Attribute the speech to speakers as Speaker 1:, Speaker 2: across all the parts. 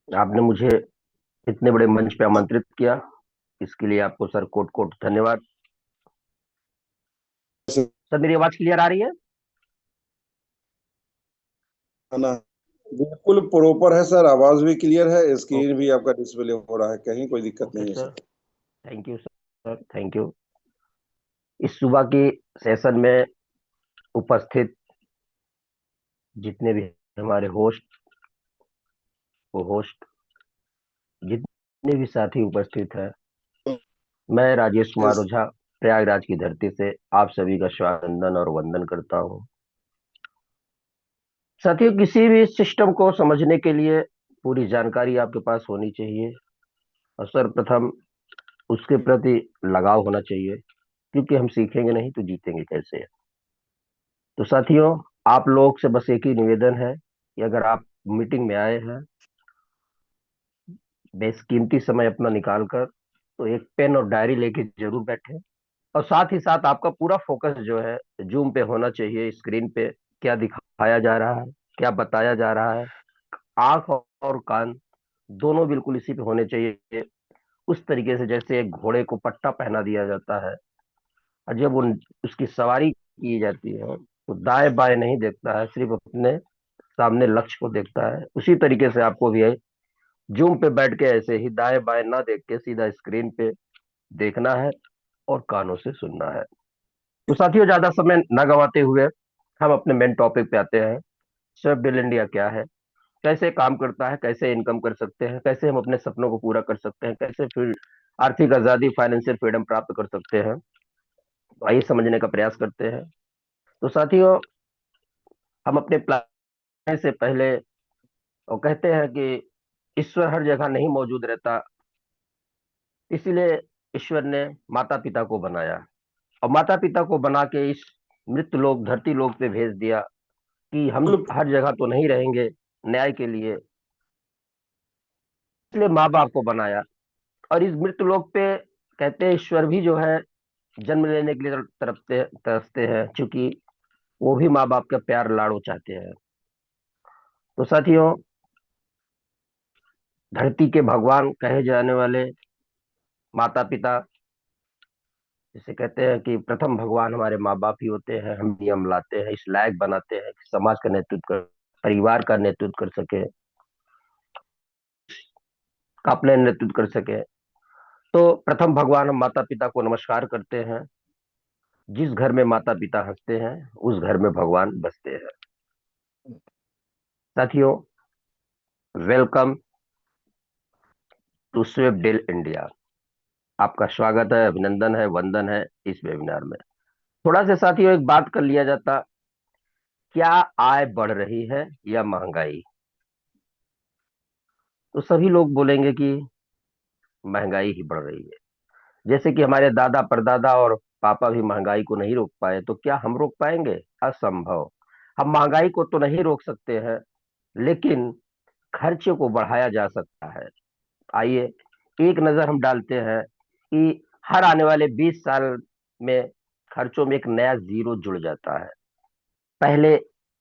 Speaker 1: आपने मुझे इतने बड़े मंच पे आमंत्रित किया, इसके लिए आपको सर कोट कोट धन्यवाद। सर, मेरी आवाज क्लियर आ रही है?
Speaker 2: है ना। बिल्कुल प्रॉपर है सर, आवाज भी क्लियर है,
Speaker 1: ओ-
Speaker 2: स्क्रीन भी आपका डिस्प्ले हो रहा है, कहीं कोई दिक्कत
Speaker 1: ओके
Speaker 2: नहीं है
Speaker 1: sir.
Speaker 2: Sir.
Speaker 1: Thank you sir, thank you. इस सुबह की सेशन में उपस्थित जितने भी हमारे होस्ट, वो होस्ट, जितने भी साथी उपस्थित हैं, मैं राजेश कुमार
Speaker 2: यस।
Speaker 1: ओझा प्रयागराज की धरती से आप सभी का स्वागतम और वंदन करता हूँ। साथियों, किसी भी सिस्टम को समझने के लिए पूरी जानकारी आपके पास होनी चाहिए और सर्वप्रथम उसके प्रति लगाव होना चाहिए, क्योंकि हम सीखेंगे नहीं तो जीतेंगे कैसे। तो साथियों, आप लोग से बस एक ही निवेदन है कि अगर आप मीटिंग में आए हैं, बेशकीमती समय अपना निकाल कर तो एक पेन और डायरी लेके जरूर बैठें। और साथ ही साथ आपका पूरा फोकस जो है जूम पे होना चाहिए, स्क्रीन पे क्या दिखाया जा रहा है, क्या बताया जा रहा है। आंख और कान दोनों बिल्कुल इसी पे होने चाहिए, उस तरीके से जैसे एक घोड़े को पट्टा पहना दिया जाता है और जब उसकी सवारी की जाती है तो दाएं बाएं नहीं देखता है, सिर्फ अपने सामने लक्ष्य को देखता है। उसी तरीके से आपको भी है, जूम पे बैठ के ऐसे ही दाएं बाएं ना देख के सीधा स्क्रीन पे देखना है और कानों से सुनना है। तो साथियों, ज्यादा समय न गवाते हुए हम अपने मेन टॉपिक पे आते हैं। स्वेप इंडिया क्या है, कैसे काम करता है, कैसे इनकम कर सकते हैं, कैसे हम अपने सपनों को पूरा कर सकते हैं, कैसे फिर आर्थिक आजादी, फाइनेंशियल फ्रीडम प्राप्त कर सकते हैं। तो आइए समझने का प्रयास करते हैं। तो साथियों, हम अपने प्लान से पहले और कहते हैं कि ईश्वर हर जगह नहीं मौजूद रहता, इसीलिए ईश्वर ने माता पिता को बनाया और माता पिता को बना के इस मृत्यु लोक, धरती लोक पे भेज दिया कि हम
Speaker 2: बिल्कुल।
Speaker 1: हर जगह तो नहीं रहेंगे न्याय के लिए, इसलिए माँ बाप को बनाया। और इस मृत्यु लोक पे कहते हैं ईश्वर भी जो है जन्म लेने के लिए तरसते हैं, क्योंकि वो भी माँ बाप का प्यार लाड़ो चाहते हैं। तो साथियों, धरती के भगवान कहे जाने वाले माता पिता, जिसे कहते हैं कि प्रथम भगवान हमारे माँ बाप ही होते हैं। हम नियम लाते हैं, इस लायक बनाते हैं कि समाज का नेतृत्व कर, परिवार का नेतृत्व कर सके, अपने नेतृत्व कर सके। तो प्रथम भगवान हम माता पिता को नमस्कार करते हैं। जिस घर में माता पिता हंसते हैं उस घर में भगवान बसते हैं। साथियों, welcome to Swap Deal India. आपका स्वागत है, अभिनंदन है, वंदन है इस वेबिनार में। थोड़ा सा साथियों एक बात कर लिया जाता, क्या आय बढ़ रही है या महंगाई? तो सभी लोग बोलेंगे कि महंगाई ही बढ़ रही है। जैसे कि हमारे दादा परदादा और पापा भी महंगाई को नहीं रोक पाए, तो क्या हम रोक पाएंगे? असंभव। हम महंगाई को तो नहीं रोक सकते हैं, लेकिन खर्चे को बढ़ाया जा सकता है। आइए एक नजर हम डालते हैं कि हर आने वाले 20 साल में खर्चों में एक नया जीरो जुड़ जाता है। पहले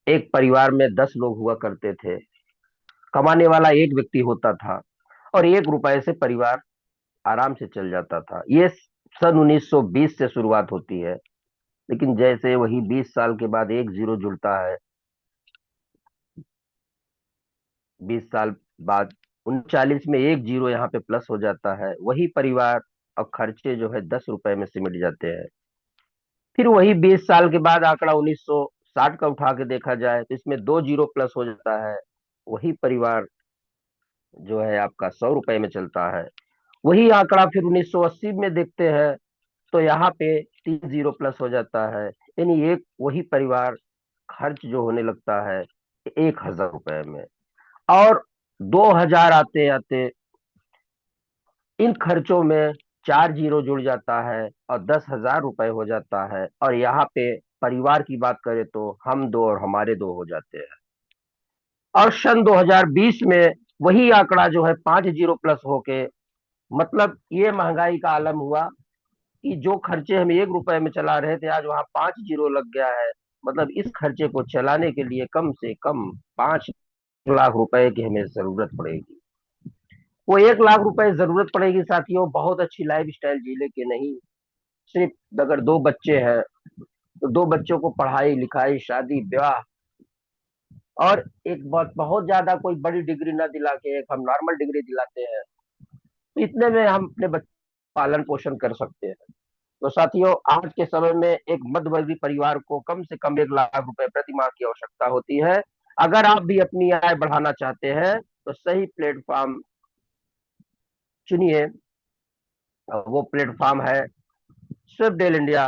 Speaker 1: एक परिवार में 10 लोग हुआ करते थे, कमाने वाला एक व्यक्ति होता था और 1 रुपए से परिवार आराम से चल जाता था। ये सन 1920 से शुरुआत होती है, लेकिन जैसे वही 20 साल के बाद एक जीरो जुड़ता है, 20 साल बाद 39 में एक जीरो यहाँ पे प्लस हो जाता है, वही परिवार अब खर्चे जो है 10 रुपए में सिमट जाते हैं। फिर वही 20 साल के बाद आंकड़ा 1960 का उठा के देखा जाए तो इसमें दो जीरो प्लस हो जाता है, वही परिवार जो है आपका 100 रुपए में चलता है। वही आंकड़ा फिर 1980 में देखते हैं तो यहाँ पे 3 जीरो प्लस हो जाता है, यानी एक वही परिवार खर्च जो होने लगता है 1,000 रुपए में। और 2000 आते आते इन खर्चों में 4 जीरो जुड़ जाता है और 10,000 रुपए हो जाता है। और यहाँ पे परिवार की बात करें तो हम दो और हमारे दो हो जाते हैं। और सन 2020 में वही आंकड़ा जो है 5 जीरो प्लस होके, मतलब ये महंगाई का आलम हुआ कि जो खर्चे हम 1 रुपए में चला रहे थे आज वहां 5 जीरो लग गया है। मतलब इस खर्चे को चलाने के लिए कम से कम 5 लाख रुपए की हमें जरूरत पड़ेगी। वो 1 लाख रुपए जरूरत पड़ेगी साथियों, बहुत अच्छी लाइफ स्टाइल जीने के नहीं। सिर्फ अगर 2 बच्चे हैं तो 2 बच्चों को पढ़ाई लिखाई शादी ब्याह, और एक बहुत बहुत ज्यादा कोई बड़ी डिग्री ना दिला के एक हम नॉर्मल डिग्री दिलाते हैं, तो इतने में हम अपने बच्चे पालन पोषण कर सकते हैं। तो साथियों, आज के समय में एक मध्यवर्गीय परिवार को कम से कम 1 लाख रुपए प्रति माह की आवश्यकता होती है। अगर आप भी अपनी आय बढ़ाना चाहते हैं तो सही प्लेटफॉर्म चुनिए। वो प्लेटफॉर्म है स्विफ्टडेल इंडिया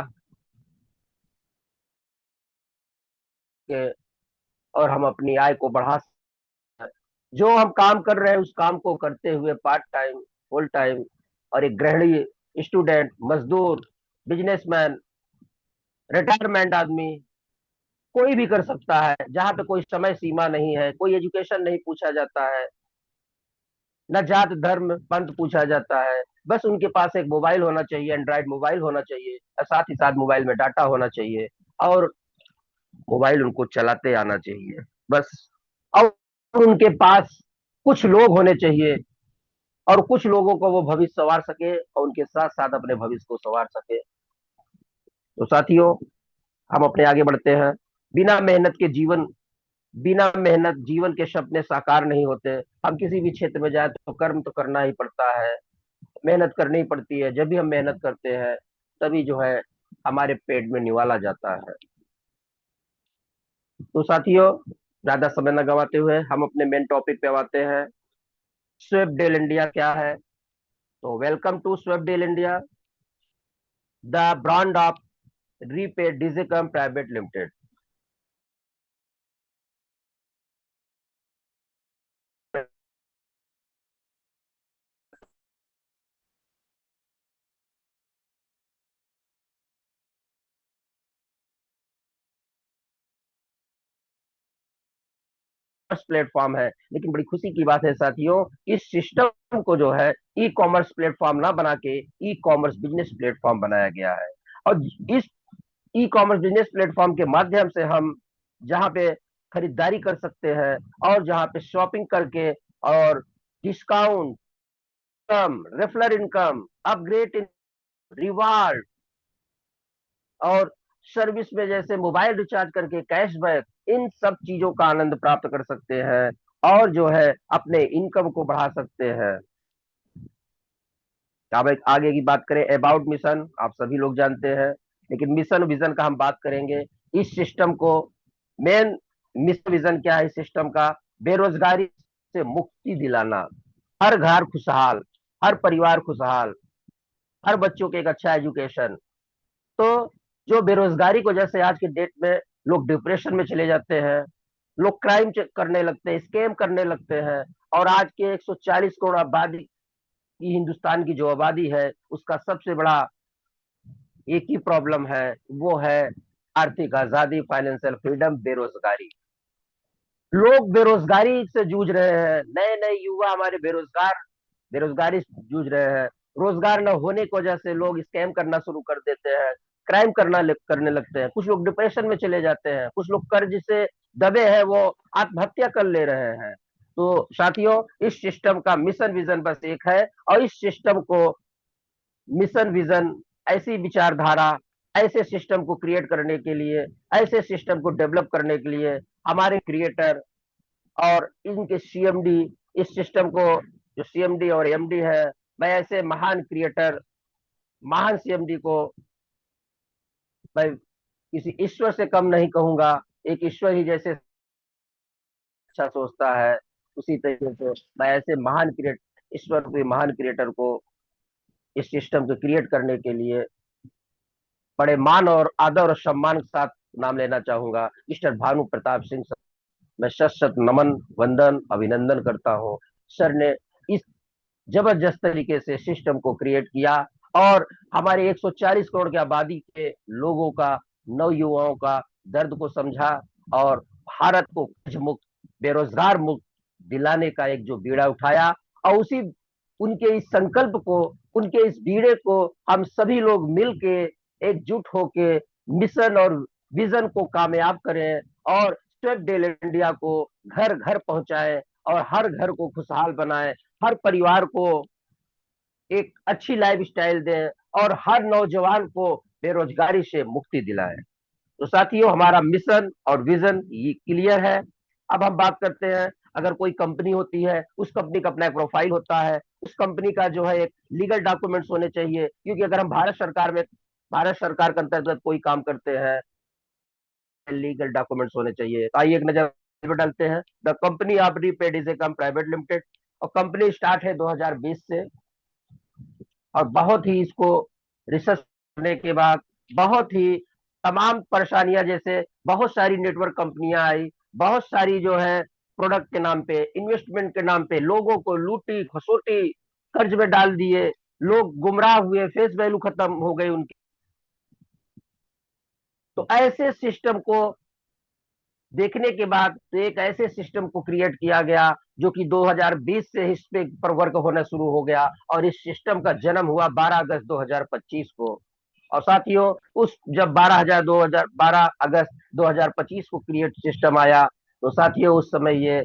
Speaker 1: के, और हम अपनी आय को बढ़ा सकते हैं। जो हम काम कर रहे हैं उस काम को करते हुए पार्ट टाइम, फुल टाइम, और एक गृहिणी, स्टूडेंट, मजदूर, बिजनेसमैन, रिटायरमेंट आदमी, कोई भी कर सकता है। जहाँ पे कोई समय सीमा नहीं है, कोई एजुकेशन नहीं पूछा जाता है, न जात धर्म पंथ पूछा जाता है। बस उनके पास एक मोबाइल होना चाहिए, एंड्रॉइड मोबाइल होना चाहिए, और साथ ही साथ मोबाइल में डाटा होना चाहिए, और मोबाइल उनको चलाते आना चाहिए बस। और उनके पास कुछ लोग होने चाहिए, और कुछ लोगों को वो भविष्य संवार सके और उनके साथ साथ अपने भविष्य को संवार सके। तो साथियों, हम अपने आगे बढ़ते हैं। बिना मेहनत के जीवन बिना मेहनत जीवन के सपने साकार नहीं होते। हम किसी भी क्षेत्र में जाए तो कर्म तो करना ही पड़ता है, मेहनत करनी पड़ती है। जब भी हम मेहनत करते हैं तभी जो है हमारे पेट में निवाला जाता है। तो साथियों, ज्यादा समय न गवाते हुए हम अपने मेन टॉपिक पे आते हैं। स्विफ्टडेल इंडिया क्या है? तो welcome to Swiftdel India, the brand of Repay Digicom private limited. Platform है, लेकिन बड़ी खुशी की बात है साथियों, इस सिस्टम को जो है ई कॉमर्स प्लेटफॉर्म ना बना के ई कॉमर्स बिजनेस प्लेटफॉर्म बनाया गया है। और इस ई कॉमर्स बिजनेस प्लेटफॉर्म के माध्यम से हम जहाँ पे खरीदारी कर सकते हैं, और जहाँ पे शॉपिंग करके, और discount, come रेफलर income, upgrade in reward, और सर्विस में जैसे मोबाइल रिचार्ज करके कैशबैक, इन सब चीजों का आनंद प्राप्त कर सकते हैं, और जो है अपने इनकम को बढ़ा सकते हैं। अब एक आगे की बात करें, अबाउट मिशन, आप सभी लोग जानते हैं, लेकिन मिशन विजन का हम बात करेंगे। इस सिस्टम को मेन मिशन विजन क्या है इस सिस्टम का? बेरोजगारी से मुक्ति दिलाना, हर घर खुशहाल, हर परिवार खुशहाल, हर बच्चों के एक अच्छा एजुकेशन। तो जो बेरोजगारी को, जैसे आज के डेट में लोग डिप्रेशन में चले जाते हैं, लोग क्राइम करने लगते हैं, स्कैम करने लगते हैं, और आज के 140 करोड़ आबादी की, हिंदुस्तान की जो आबादी है उसका सबसे बड़ा एक ही प्रॉब्लम है, वो है आर्थिक आजादी, फाइनेंशियल फ्रीडम, बेरोजगारी। लोग बेरोजगारी से जूझ रहे हैं, नए नए युवा हमारे बेरोजगारी से जूझ रहे हैं। रोजगार न होने की वजह से लोग स्कैम करना शुरू कर देते हैं, क्राइम करने लगते हैं, कुछ लोग डिप्रेशन में चले जाते हैं, कुछ लोग कर्ज से दबे हैं, वो आत्महत्या कर ले रहे हैं। तो साथियों, इस सिस्टम का मिशन विजन बस एक है, और इस सिस्टम को मिशन विजन, ऐसी विचारधारा, ऐसे सिस्टम को क्रिएट करने के लिए, ऐसे सिस्टम को डेवलप करने के लिए हमारे क्रिएटर और इनके सीएमडी, इस सिस्टम को, जो सीएमडी और एमडी है, मैं ऐसे महान क्रिएटर, महान सीएमडी को मैं किसी ईश्वर से कम नहीं कहूंगा। एक ईश्वर ही जैसे अच्छा सोचता है, उसी तरीके से मैं ऐसे महान क्रिएट ईश्वर को, महान क्रिएटर को इस सिस्टम को क्रिएट करने के लिए बड़े मान और आदर और सम्मान के साथ नाम लेना चाहूंगा, मिस्टर भानु प्रताप सिंह सर। मैं शत शत नमन, वंदन, अभिनंदन करता हूँ। सर ने इस जबरदस्त तरीके से सिस्टम को क्रिएट किया, और हमारे 140 करोड़ की आबादी के लोगों का, नव युवाओं का दर्द को समझा, और भारत को कर्ज मुक्त, बेरोजगार मुक्त दिलाने का एक जो बीड़ा उठाया, और उसी उनके इस संकल्प को, उनके इस बीड़े को हम सभी लोग मिलके एकजुट होके मिशन और विजन को कामयाब करें, और स्टेप डेल इंडिया को घर घर पहुंचाएं, और हर घर को खुशहाल बनाए, हर परिवार को एक अच्छी लाइफ स्टाइल दें और हर नौजवान को बेरोजगारी से मुक्ति दिलाएं। तो साथियों, हमारा मिशन और विजन ये क्लियर है। अब हम बात करते हैं, अगर कोई कंपनी होती है, उस कंपनी का अपना एक प्रोफाइल होता है, उस कंपनी का जो है एक लीगल डॉक्यूमेंट्स होने चाहिए, क्योंकि अगर हम भारत सरकार के अंतर्गत कोई काम करते हैं, लीगल डॉक्यूमेंट्स होने चाहिए। तो आइए एक नजर में डालते हैं। The company of repaid is a come private limited, और कंपनी स्टार्ट है 2020 से। और बहुत ही इसको रिसर्च करने के बाद, बहुत ही तमाम परेशानियां, जैसे बहुत सारी नेटवर्क कंपनियां आई, बहुत सारी जो है प्रोडक्ट के नाम पे, इन्वेस्टमेंट के नाम पे लोगों को लूटी खसोटी, कर्ज में डाल दिए, लोग गुमराह हुए, फेस वैल्यू खत्म हो गई उनकी। तो ऐसे सिस्टम को देखने के बाद, तो एक ऐसे सिस्टम को क्रिएट किया गया जो कि 2020 से इस पर वर्क होना शुरू हो गया, और इस सिस्टम का जन्म हुआ 12 अगस्त 2025 को। और साथियों, उस जब 12 अगस्त 2025 को क्रिएट सिस्टम आया, तो साथियों उस समय ये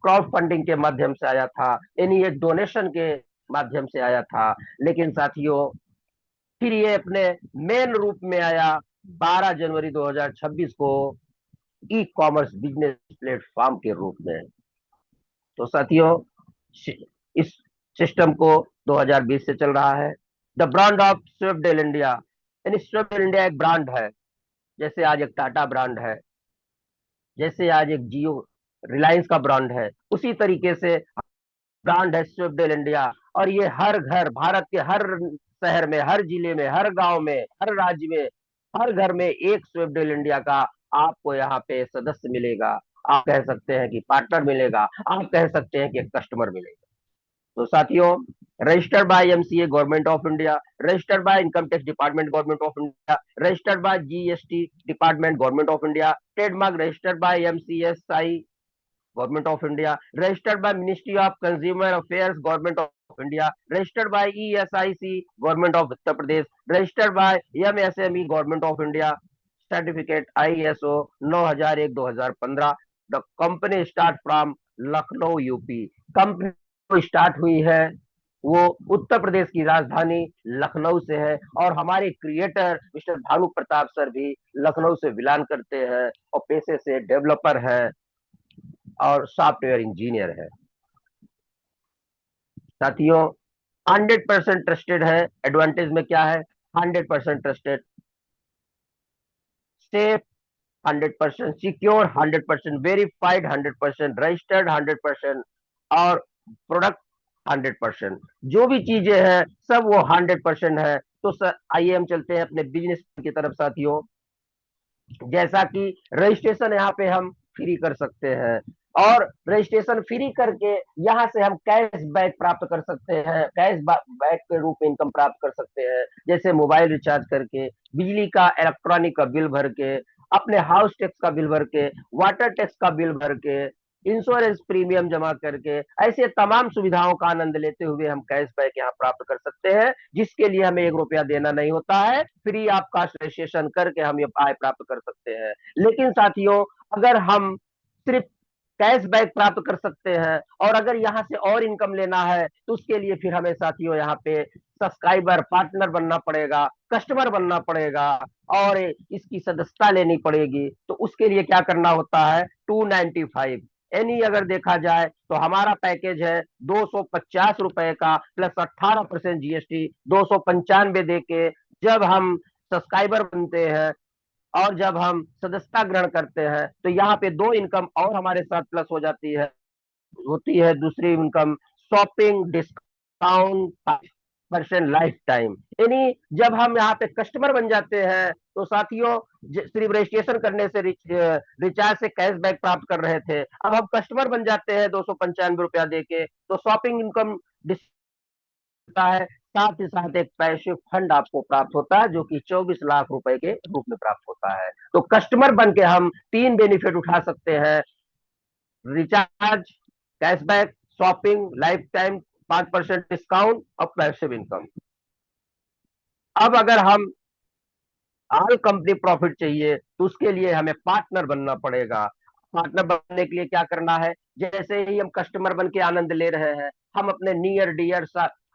Speaker 1: क्राउड फंडिंग के माध्यम से आया था, यानी एक डोनेशन के माध्यम से आया था। लेकिन साथियों, फिर ये अपने मेन रूप में आया 12 जनवरी 2026 को, ई कॉमर्स बिजनेस प्लेटफॉर्म के रूप में। तो साथियों, इस सिस्टम को 2020 से चल रहा है। द ब्रांड ऑफ स्विफ्टडेल इंडिया, यानी स्विफ्टडेल इंडिया एक ब्रांड है, जैसे आज एक टाटा ब्रांड है, जैसे आज एक जियो रिलायंस का ब्रांड है, उसी तरीके से ब्रांड है स्विफ्टडेल इंडिया। और ये हर घर, भारत के हर शहर में, हर जिले में, हर गांव में, हर राज्य में, हर घर में एक स्विफ्टडेल इंडिया का आपको यहाँ पे सदस्य मिलेगा। आप कह सकते हैं कि पार्टनर मिलेगा, आप कह सकते हैं कि एक कस्टमर मिलेगा। तो साथियों, registered by MCA government of India, registered by income tax department government of India, registered by GST department government of India, trademark registered by MCSI government of India, registered by ministry of consumer affairs government of India, registered by ESIC government of Uttar Pradesh, registered by MSME government of India, certificate ISO 9001/2015। The company start from Lucknow UP, company start हुई है वो उत्तर प्रदेश की राजधानी लखनऊ से है, और हमारे creator mister Bhanu Pratap sir भी लखनऊ से बिलोंग करते हैं, और पेशे से डेवलपर है और सॉफ्टवेयर इंजीनियर है। साथियों, 100% ट्रस्टेड है। एडवांटेज में क्या है? 100% trusted, safe, 100% secure, 100% verified, 100% registered, 100%, और प्रोडक्ट 100%। जो भी चीजें हैं सब वो 100% है। तो सर आइए हम चलते हैं अपने बिजनेस की तरफ साथियों। जैसा कि रजिस्ट्रेशन यहाँ पे हम फ्री कर सकते हैं, और रजिस्ट्रेशन फ्री करके यहाँ से हम कैश बैक प्राप्त कर सकते हैं, कैश बैक के रूप में इनकम प्राप्त कर सकते हैं, जैसे मोबाइल रिचार्ज करके, बिजली का इलेक्ट्रॉनिक का बिल भर के, अपने हाउस टैक्स का बिल भर के, वाटर टैक्स का बिल भर के, इंश्योरेंस प्रीमियम जमा करके, ऐसे तमाम सुविधाओं का आनंद लेते हुए हम कैशबैक यहाँ प्राप्त कर सकते हैं, जिसके लिए हमें 1 रुपया देना नहीं होता है। फ्री ऑफ कास्ट रजिस्ट्रेशन करके हम ये आय प्राप्त कर सकते हैं। लेकिन साथियों, अगर हम सिर्फ कैशबैक प्राप्त कर सकते हैं, और अगर यहाँ से और इनकम लेना है, तो उसके लिए फिर हमें साथियों यहाँ पे सब्सक्राइबर पार्टनर बनना पड़ेगा, कस्टमर बनना पड़ेगा, और इसकी सदस्यता लेनी पड़ेगी। तो उसके लिए क्या करना होता है? 295, यानी अगर देखा जाए तो हमारा पैकेज है 250 रुपए का प्लस 18% जीएसटी, 295 दे के जब हम सब्सक्राइबर बनते हैं और जब हम सदस्यता ग्रहण करते हैं, तो यहाँ पे 2 इनकम और हमारे साथ प्लस हो जाती है, होती है दूसरी income, shopping discount 5% life time. यानी जब हम यहाँ पे कस्टमर बन जाते हैं, तो साथियों सिर्फ रजिस्ट्रेशन करने से रिचार्ज से कैशबैक प्राप्त कर रहे थे, अब हम कस्टमर बन जाते हैं 295 रुपया दे के, तो शॉपिंग इनकम होता है, साथ ही साथ एक पैसिव फंड आपको प्राप्त होता है, जो कि 24 लाख रुपए के रूप में प्राप्त होता है। तो कस्टमर बन के हम 3 बेनिफिट उठा सकते हैं: recharge, cashback, shopping, life time, 5% discount और पैसिव इनकम। अब अगर हम ऑल कंपनी प्रॉफिट चाहिए, तो उसके लिए हमें पार्टनर बनना पड़ेगा। पार्टनर बनने के लिए क्या करना है? जैसे ही हम कस्टमर बन के आनंद ले रहे हैं, हम अपने नियर डियर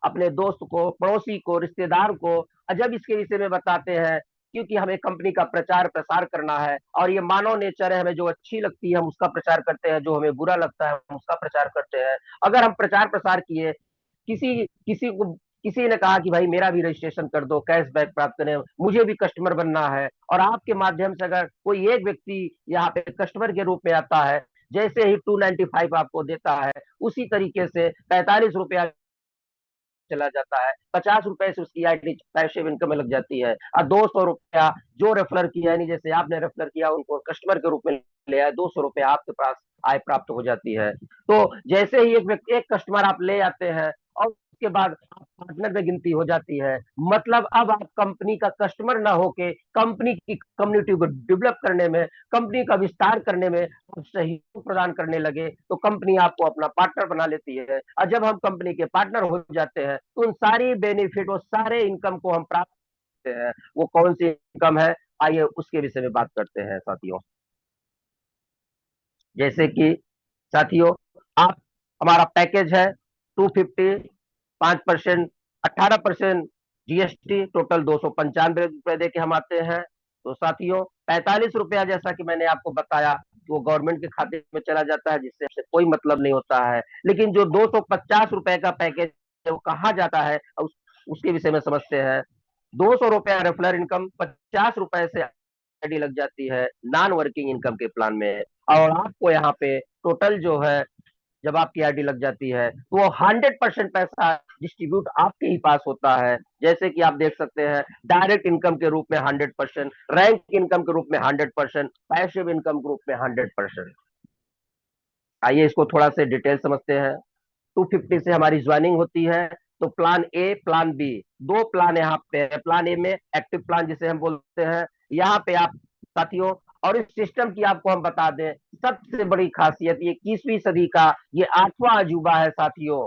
Speaker 1: अपने दोस्त को, पड़ोसी को, रिश्तेदार को जब इसके विषय में बताते हैं, क्योंकि हमें कंपनी का प्रचार प्रसार करना है और ये मानव नेचर है, हमें जो अच्छी लगती है हम उसका प्रचार करते हैं, जो हमें बुरा लगता है हम उसका प्रचार करते हैं। अगर हम प्रचार प्रसार किए, किसी किसी को किसी ने कहा कि भाई मेरा भी रजिस्ट्रेशन कर दो, कैशबैक प्राप्त करें, मुझे भी कस्टमर बनना है, और आपके माध्यम से अगर कोई एक व्यक्ति यहाँ पे कस्टमर के रूप में आता है, जैसे ही 295 आपको देता है, उसी तरीके से 45 रुपया चला जाता है, 50 रुपए से उसकी आईडी पैसिव इनकम में लग जाती है, और 200 रुपया जो रेफर किया, यानी जैसे आपने रेफर किया उनको कस्टमर के रूप में ले आए, 200 रुपया आपके पास आय प्राप्त हो जाती है। तो जैसे ही एक व्यक्ति, एक कस्टमर आप ले आते हैं, और उसके बाद आप पार्टनर में गिनती हो जाती है, मतलब अब आप कंपनी का कस्टमर ना होके कंपनी की कम्युनिटी को डेवलप करने में, कंपनी का विस्तार करने में आप सहयोग प्रदान करने लगे, तो कंपनी आपको अपना पार्टनर बना लेती है, और जब हम कंपनी के पार्टनर हो जाते हैं तो उन सारी बेनिफिट और सारे इनकम को हम प्राप्त करते हैं। वो कौन सी इनकम है, आइए उसके विषय में बात करते हैं साथियों। जैसे कि साथियों, आप, हमारा पैकेज है 250, 5%, 18% जीएसटी, टोटल 295 रुपए दे के हम आते हैं। तो साथियों, 45 रुपया जैसा कि मैंने आपको बताया, वो गवर्नमेंट के खाते में चला जाता है, जिससे हमसे कोई मतलब नहीं होता है। लेकिन जो 250 रुपए का पैकेज है वो कहा जाता है, उसके विषय में समझते हैं। 200 रुपया रेफलर इनकम, 50 रुपए से आईडी लग जाती है नॉन वर्किंग इनकम के प्लान में, और आपको यहाँ पे टोटल जो है, जब आपकी आईडी लग जाती है तो वो 100% पैसा डिस्ट्रीब्यूट आपके ही पास होता है। जैसे कि आप देख सकते हैं, डायरेक्ट इनकम के रूप में 100%, रैंक इनकम के रूप में 100%, पैसिव इनकम के रूप में 100%। आइए इसको थोड़ा से डिटेल समझते हैं। 250 से हमारी ज्वाइनिंग होती है, तो प्लान ए, प्लान बी, दो प्लान यहाँ पे है। प्लान ए में एक्टिव प्लान जिसे हम बोलते हैं, यहाँ पे आप साथियों, और इस सिस्टम की आपको हम बता दें, सबसे बड़ी खासियत, ये 21वीं सदी का ये आठवां अजूबा है साथियों,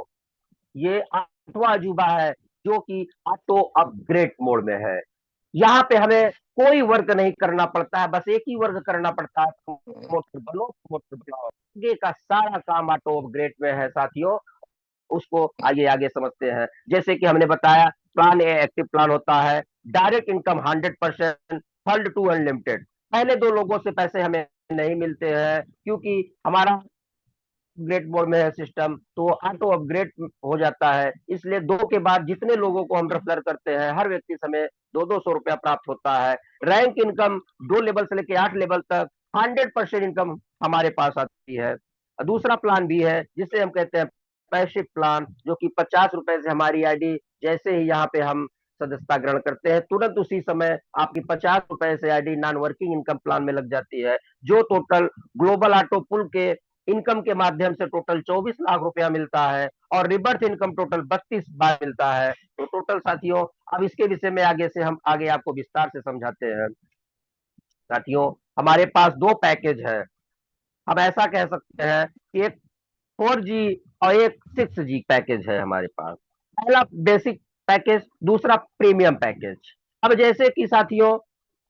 Speaker 1: ये आठवां अजूबा है जो कि ऑटो अपग्रेड मोड में है। यहाँ पे हमें कोई वर्क नहीं करना पड़ता है, बस एक ही वर्क करना पड़ता है, प्रमोटर बनो, प्रमोटर बनाओ। आगे का सारा काम ऑटो अपग्रेड में है साथियों। उसको आगे आगे समझते हैं। जैसे कि हमने बताया, प्लान ए एक्टिव प्लान होता है, direct income 100%, fund to unlimited. पहले दो लोगों से पैसे हमें नहीं मिलते हैं, क्योंकि हमारा अपग्रेड मोड में है सिस्टम, तो ऑटो अपग्रेड हो जाता है, इसलिए दो के बाद जितने लोगों को हम रेफर करते हैं, हर व्यक्ति से हमें 200 रुपया प्राप्त होता है। रैंक इनकम 2 लेवल से लेकर 8 लेवल तक 100% इनकम हमारे पास आती है। दूसरा प्लान भी है जिसे हम कहते हैं पैसिव प्लान, जो कि 50 रुपए से हमारी आईडी, जैसे ही यहाँ पे हम सदस्यता ग्रहण करते हैं, तुरंत उसी समय आपकी 50 रुपए से ID non working income plan में लग जाती है, जो टोटल ग्लोबल ऑटो पुल के इनकम के माध्यम से टोटल 24 लाख रुपया मिलता है, और रिबर्थ इनकम टोटल 32 बार मिलता है। तो टोटल साथियों, अब इसके विषय में आगे से हम आगे आपको विस्तार से समझाते हैं। साथियों, हमारे पास दो पैकेज है, हम ऐसा कह सकते हैं कि एक 4G और एक 6G पैकेज है हमारे पास। पहला बेसिक पैकेज, दूसरा प्रीमियम पैकेज। अब जैसे कि साथियों,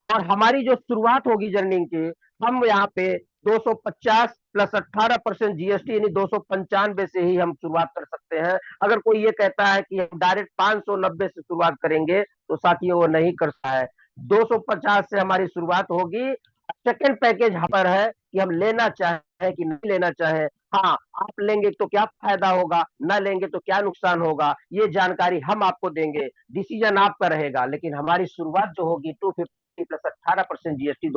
Speaker 1: और हमारी जो शुरुआत होगी जर्निंग की, हम यहाँ पे 250 प्लस 18% जीएसटी, यानी 295 से ही हम शुरुआत कर सकते हैं। अगर कोई ये कहता है कि हम डायरेक्ट 590 से शुरुआत करेंगे, तो साथियों वो नहीं करता है। 250 से हमारी शुरुआत होगी। सेकंड पैकेज यहाँ पर है कि हम लेना चाहें कि नहीं लेना चाहें। हाँ, आप लेंगे तो क्या फायदा होगा, ना लेंगे तो क्या नुकसान होगा, ये जानकारी हम आपको देंगे, डिसीजन आपका रहेगा। लेकिन हमारी शुरुआत जो होगी 250 प्लस 18% जीएसटी,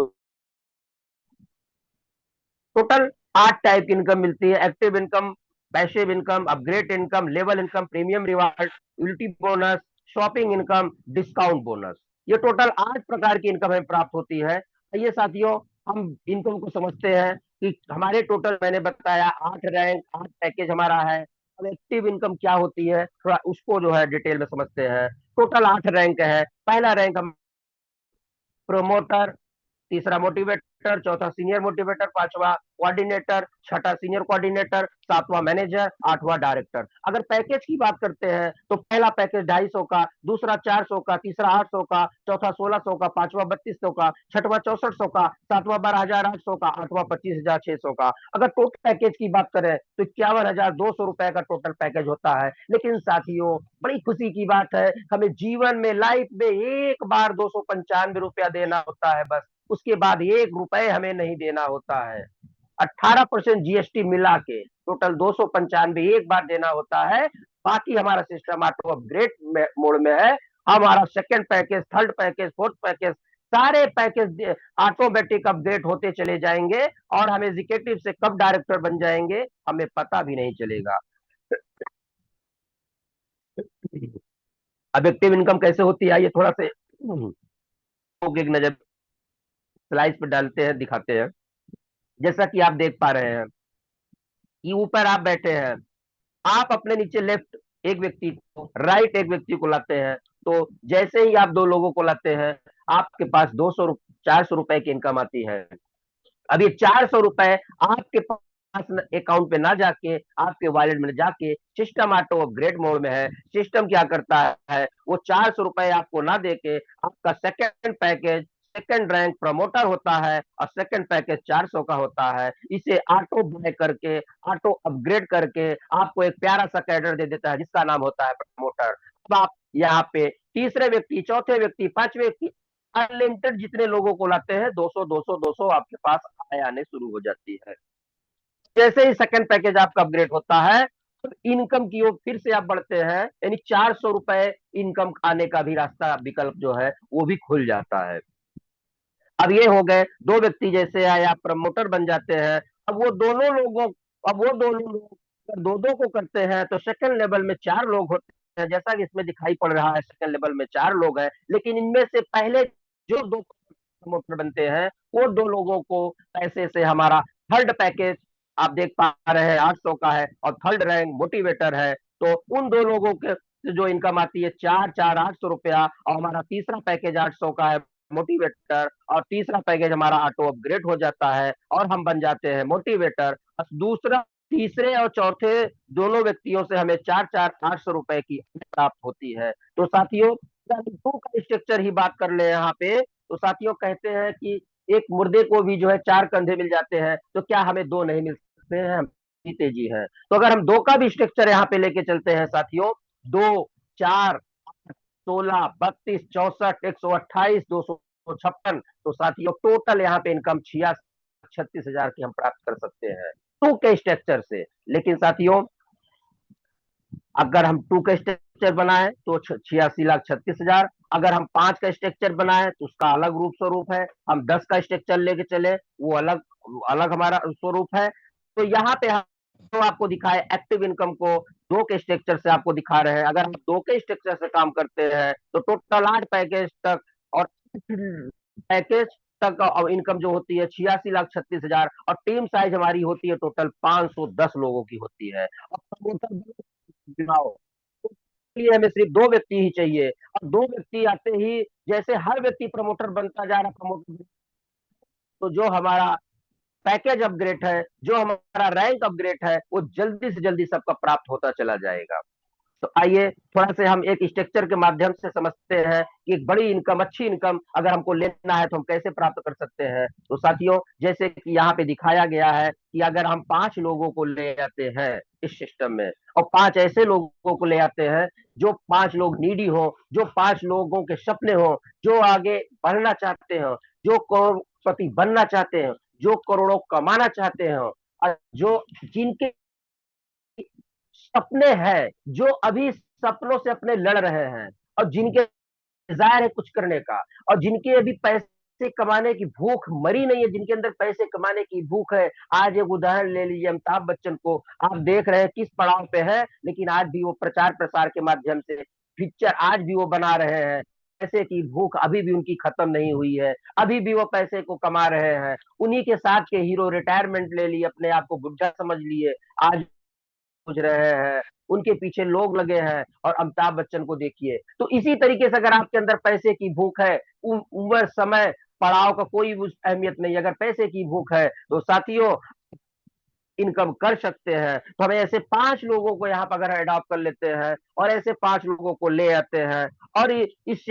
Speaker 1: टोटल 8 टाइप की इनकम मिलती है। Active income, passive income, upgrade income, level income, premium reward, utility bonus, shopping income, discount bonus. ये टोटल 8 प्रकार की इनकम हमें प्राप्त होती है। ये साथियों, हम इनकम को समझते हैं कि हमारे टोटल, मैंने बताया 8 रैंक, 8 पैकेज हमारा है। अब एक्टिव इनकम क्या होती है, थोड़ा उसको जो है डिटेल में समझते हैं। टोटल 8 रैंक है। पहला रैंक हम प्रोमोटर, तीसरा मोटिवेटर, चौथा सीनियर मोटिवेटर, पांचवा कोऑर्डिनेटर, छठा सीनियर कोऑर्डिनेटर, सातवां मैनेजर, आठवां डायरेक्टर। अगर पैकेज की बात करते हैं तो पहला पैकेज 250 का, दूसरा 400 का, तीसरा 800 का, चौथा 1600 का, पांचवा 3200 का, छठवां 6400 का, सातवां 12800 का, आठवां 25,600 का। अगर टोटल पैकेज की बात करें तो 51,200 रुपए का टोटल पैकेज होता है। लेकिन साथियों, बड़ी खुशी की बात है, हमें जीवन में, लाइफ में एक बार 295 रुपया देना होता है बस। उसके बाद 1 रुपए हमें नहीं देना होता है। 18% जीएसटी मिला के टोटल 295 एक बार देना होता है। बाकी हमारा सिस्टम ऑटो अपग्रेड मोड में है। हमारा second package, third package, fourth package, सारे पैकेज ऑटोमेटिक अपडेट होते चले जाएंगे और हम एग्जीक्यूटिव से कब डायरेक्टर बन जाएंगे हमें पता भी नहीं चलेगा। अब एक्टिव इनकम कैसे होती है ये थोड़ा से एक नजर स्लाइड पर डालते हैं, दिखाते हैं। जैसा कि आप देख पा रहे हैं कि ऊपर आप बैठे हैं, आप अपने नीचे लेफ्ट एक व्यक्ति को, राइट एक व्यक्ति को लाते हैं। तो जैसे ही आप दो लोगों को लाते हैं, आपके पास 400 रुपए की इनकम आती है। अब ये 400 रुपए आपके पास अकाउंट पे ना जाके आपके वॉलेट में जाके सिस्टम ऑटो अपग्रेड मोड में है। सिस्टम क्या करता है, वो 400 रुपए आपको ना देके आपका second package, second rank promoter होता है और सेकंड पैकेज 400 का होता है। इसे ऑटो बाय करके, ऑटो अपग्रेड करके आपको एक प्यारा सा कैडर दे देता है जिसका नाम होता है प्रमोटर। अब आप यहाँ पे तीसरे व्यक्ति, चौथे व्यक्ति, पांचवे व्यक्ति, अनलिमिटेड जितने लोगों को लाते हैं 200 200 200 आपके पास आय आने शुरू हो जाती है। जैसे ही सेकंड पैकेज आपका अपग्रेड होता है तो इनकम की ओर फिर से आप बढ़ते हैं, यानी 400 रुपए इनकम आने का भी रास्ता, विकल्प जो है वो भी खुल जाता है। अब ये हो गए दो व्यक्ति, जैसे आए आप प्रमोटर बन जाते हैं। अब वो दोनों लोग दो दो को करते हैं तो सेकंड लेवल में 4 लोग होते हैं। जैसा कि इसमें दिखाई पड़ रहा है सेकंड लेवल में 4 लोग हैं, लेकिन इनमें से पहले जो दो प्रमोटर बनते हैं वो दो लोगों को पैसे से हमारा थर्ड पैकेज आप देख पा रहे हैं 800 का है और थर्ड रैंक मोटिवेटर है। तो उन दो लोगों के जो इनकम आती है 4 4 800 रुपया, और हमारा तीसरा पैकेज 800 का है मोटिवेटर, और तीसरा पैकेज हमारा ऑटो अपग्रेड हो जाता है और हम बन जाते हैं मोटिवेटर। दूसरा, तीसरे और चौथे दोनों व्यक्तियों से हमें 4 4 800 रुपए की प्राप्त होती है। तो साथियों, टू का स्ट्रक्चर ही बात कर ले यहाँ पे, तो साथियों कहते हैं कि एक मुर्दे को भी जो है 4 कंधे मिल जाते हैं, तो क्या हमें दो नहीं मिल सकते हैं? हम तेजी है तो अगर हम दो का भी स्ट्रक्चर यहाँ पे लेके चलते हैं साथियों, 2 4 16 32 64 128 256, तो साथियों टोटल यहाँ पे इनकम 66,36,000 की हम प्राप्त कर सकते हैं टू के स्ट्रक्चर से। लेकिन साथियों, अगर हम टू का स्ट्रक्चर बनाए तो 86,36,000, अगर हम 5 का स्ट्रक्चर बनाए तो उसका अलग रूप स्वरूप है, हम 10 का स्ट्रक्चर लेके चले वो अलग अलग हमारा स्वरूप है। तो यहाँ पे हम तो आपको दिखाए एक्टिव इनकम को दो के स्ट्रक्चर से आपको दिखा रहे हैं। अगर हम दो के स्ट्रक्चर से काम करते हैं तो टोटल 8 पैकेज तक और पैकेज तक इनकम जो होती है 86,36,000, और टीम साइज हमारी होती है टोटल 510 लोगों की होती है। और प्रमोटर चुनाव के लिए हमें सिर्फ दो व्यक्ति ही चाहिए, और दो व्यक्ति आते ही जैसे हर व्यक्ति प्रमोटर बनता जा रहा प्रमोटर, तो जो हमारा पैकेज अपग्रेड है, जो हमारा रैंक अपग्रेड है, वो जल्दी से जल्दी सबका प्राप्त होता चला जाएगा। तो आइए थोड़ा से हम एक स्ट्रक्चर के माध्यम से समझते हैं कि एक बड़ी इनकम, अच्छी इनकम अगर हमको लेना है तो हम कैसे प्राप्त कर सकते हैं। तो साथियों, जैसे कि यहाँ पे दिखाया गया है कि अगर हम 5 लोगों को ले आते हैं इस सिस्टम में, और 5 ऐसे लोगों को ले आते हैं जो 5 लोग नीडी हो, जो 5 लोगों के सपने हो, जो आगे बढ़ना चाहते हो, जो करोड़पति बनना चाहते हैं, जो करोड़ों कमाना चाहते हो, और जो जिनके सपने हैं, जो अभी सपनों से अपने लड़ रहे हैं, और जिनके डिजायर है कुछ करने का, और जिनके अभी पैसे कमाने की भूख मरी नहीं है, जिनके अंदर पैसे कमाने की भूख है। आज एक उदाहरण ले लीजिए, अमिताभ बच्चन को आप देख रहे हैं किस पड़ाव पे है, लेकिन आज भी वो प्रचार प्रसार के माध्यम से पिक्चर आज भी वो बना रहे हैं। पैसे की भूख अभी भी उनकी खत्म नहीं हुई है, अभी भी वो पैसे को कमा रहे हैं। उन्हीं के साथ के हीरो रिटायरमेंट ले लिए, अपने आप को बुढ़ा समझ लिए, आज खोज रहे हैं, उनके पीछे लोग लगे हैं। और अमिताभ बच्चन को देखिए, तो इसी तरीके से अगर आपके अंदर पैसे की भूख है, उम्र, समय, पड़ाव का कोई अहमियत नहीं। अगर पैसे की भूख है तो साथियों इनकम कर सकते हैं। तो हमें ऐसे 5 लोगों को यहाँ पर अगर अडॉप्ट कर लेते हैं और ऐसे 5 लोगों को ले आते हैं और इस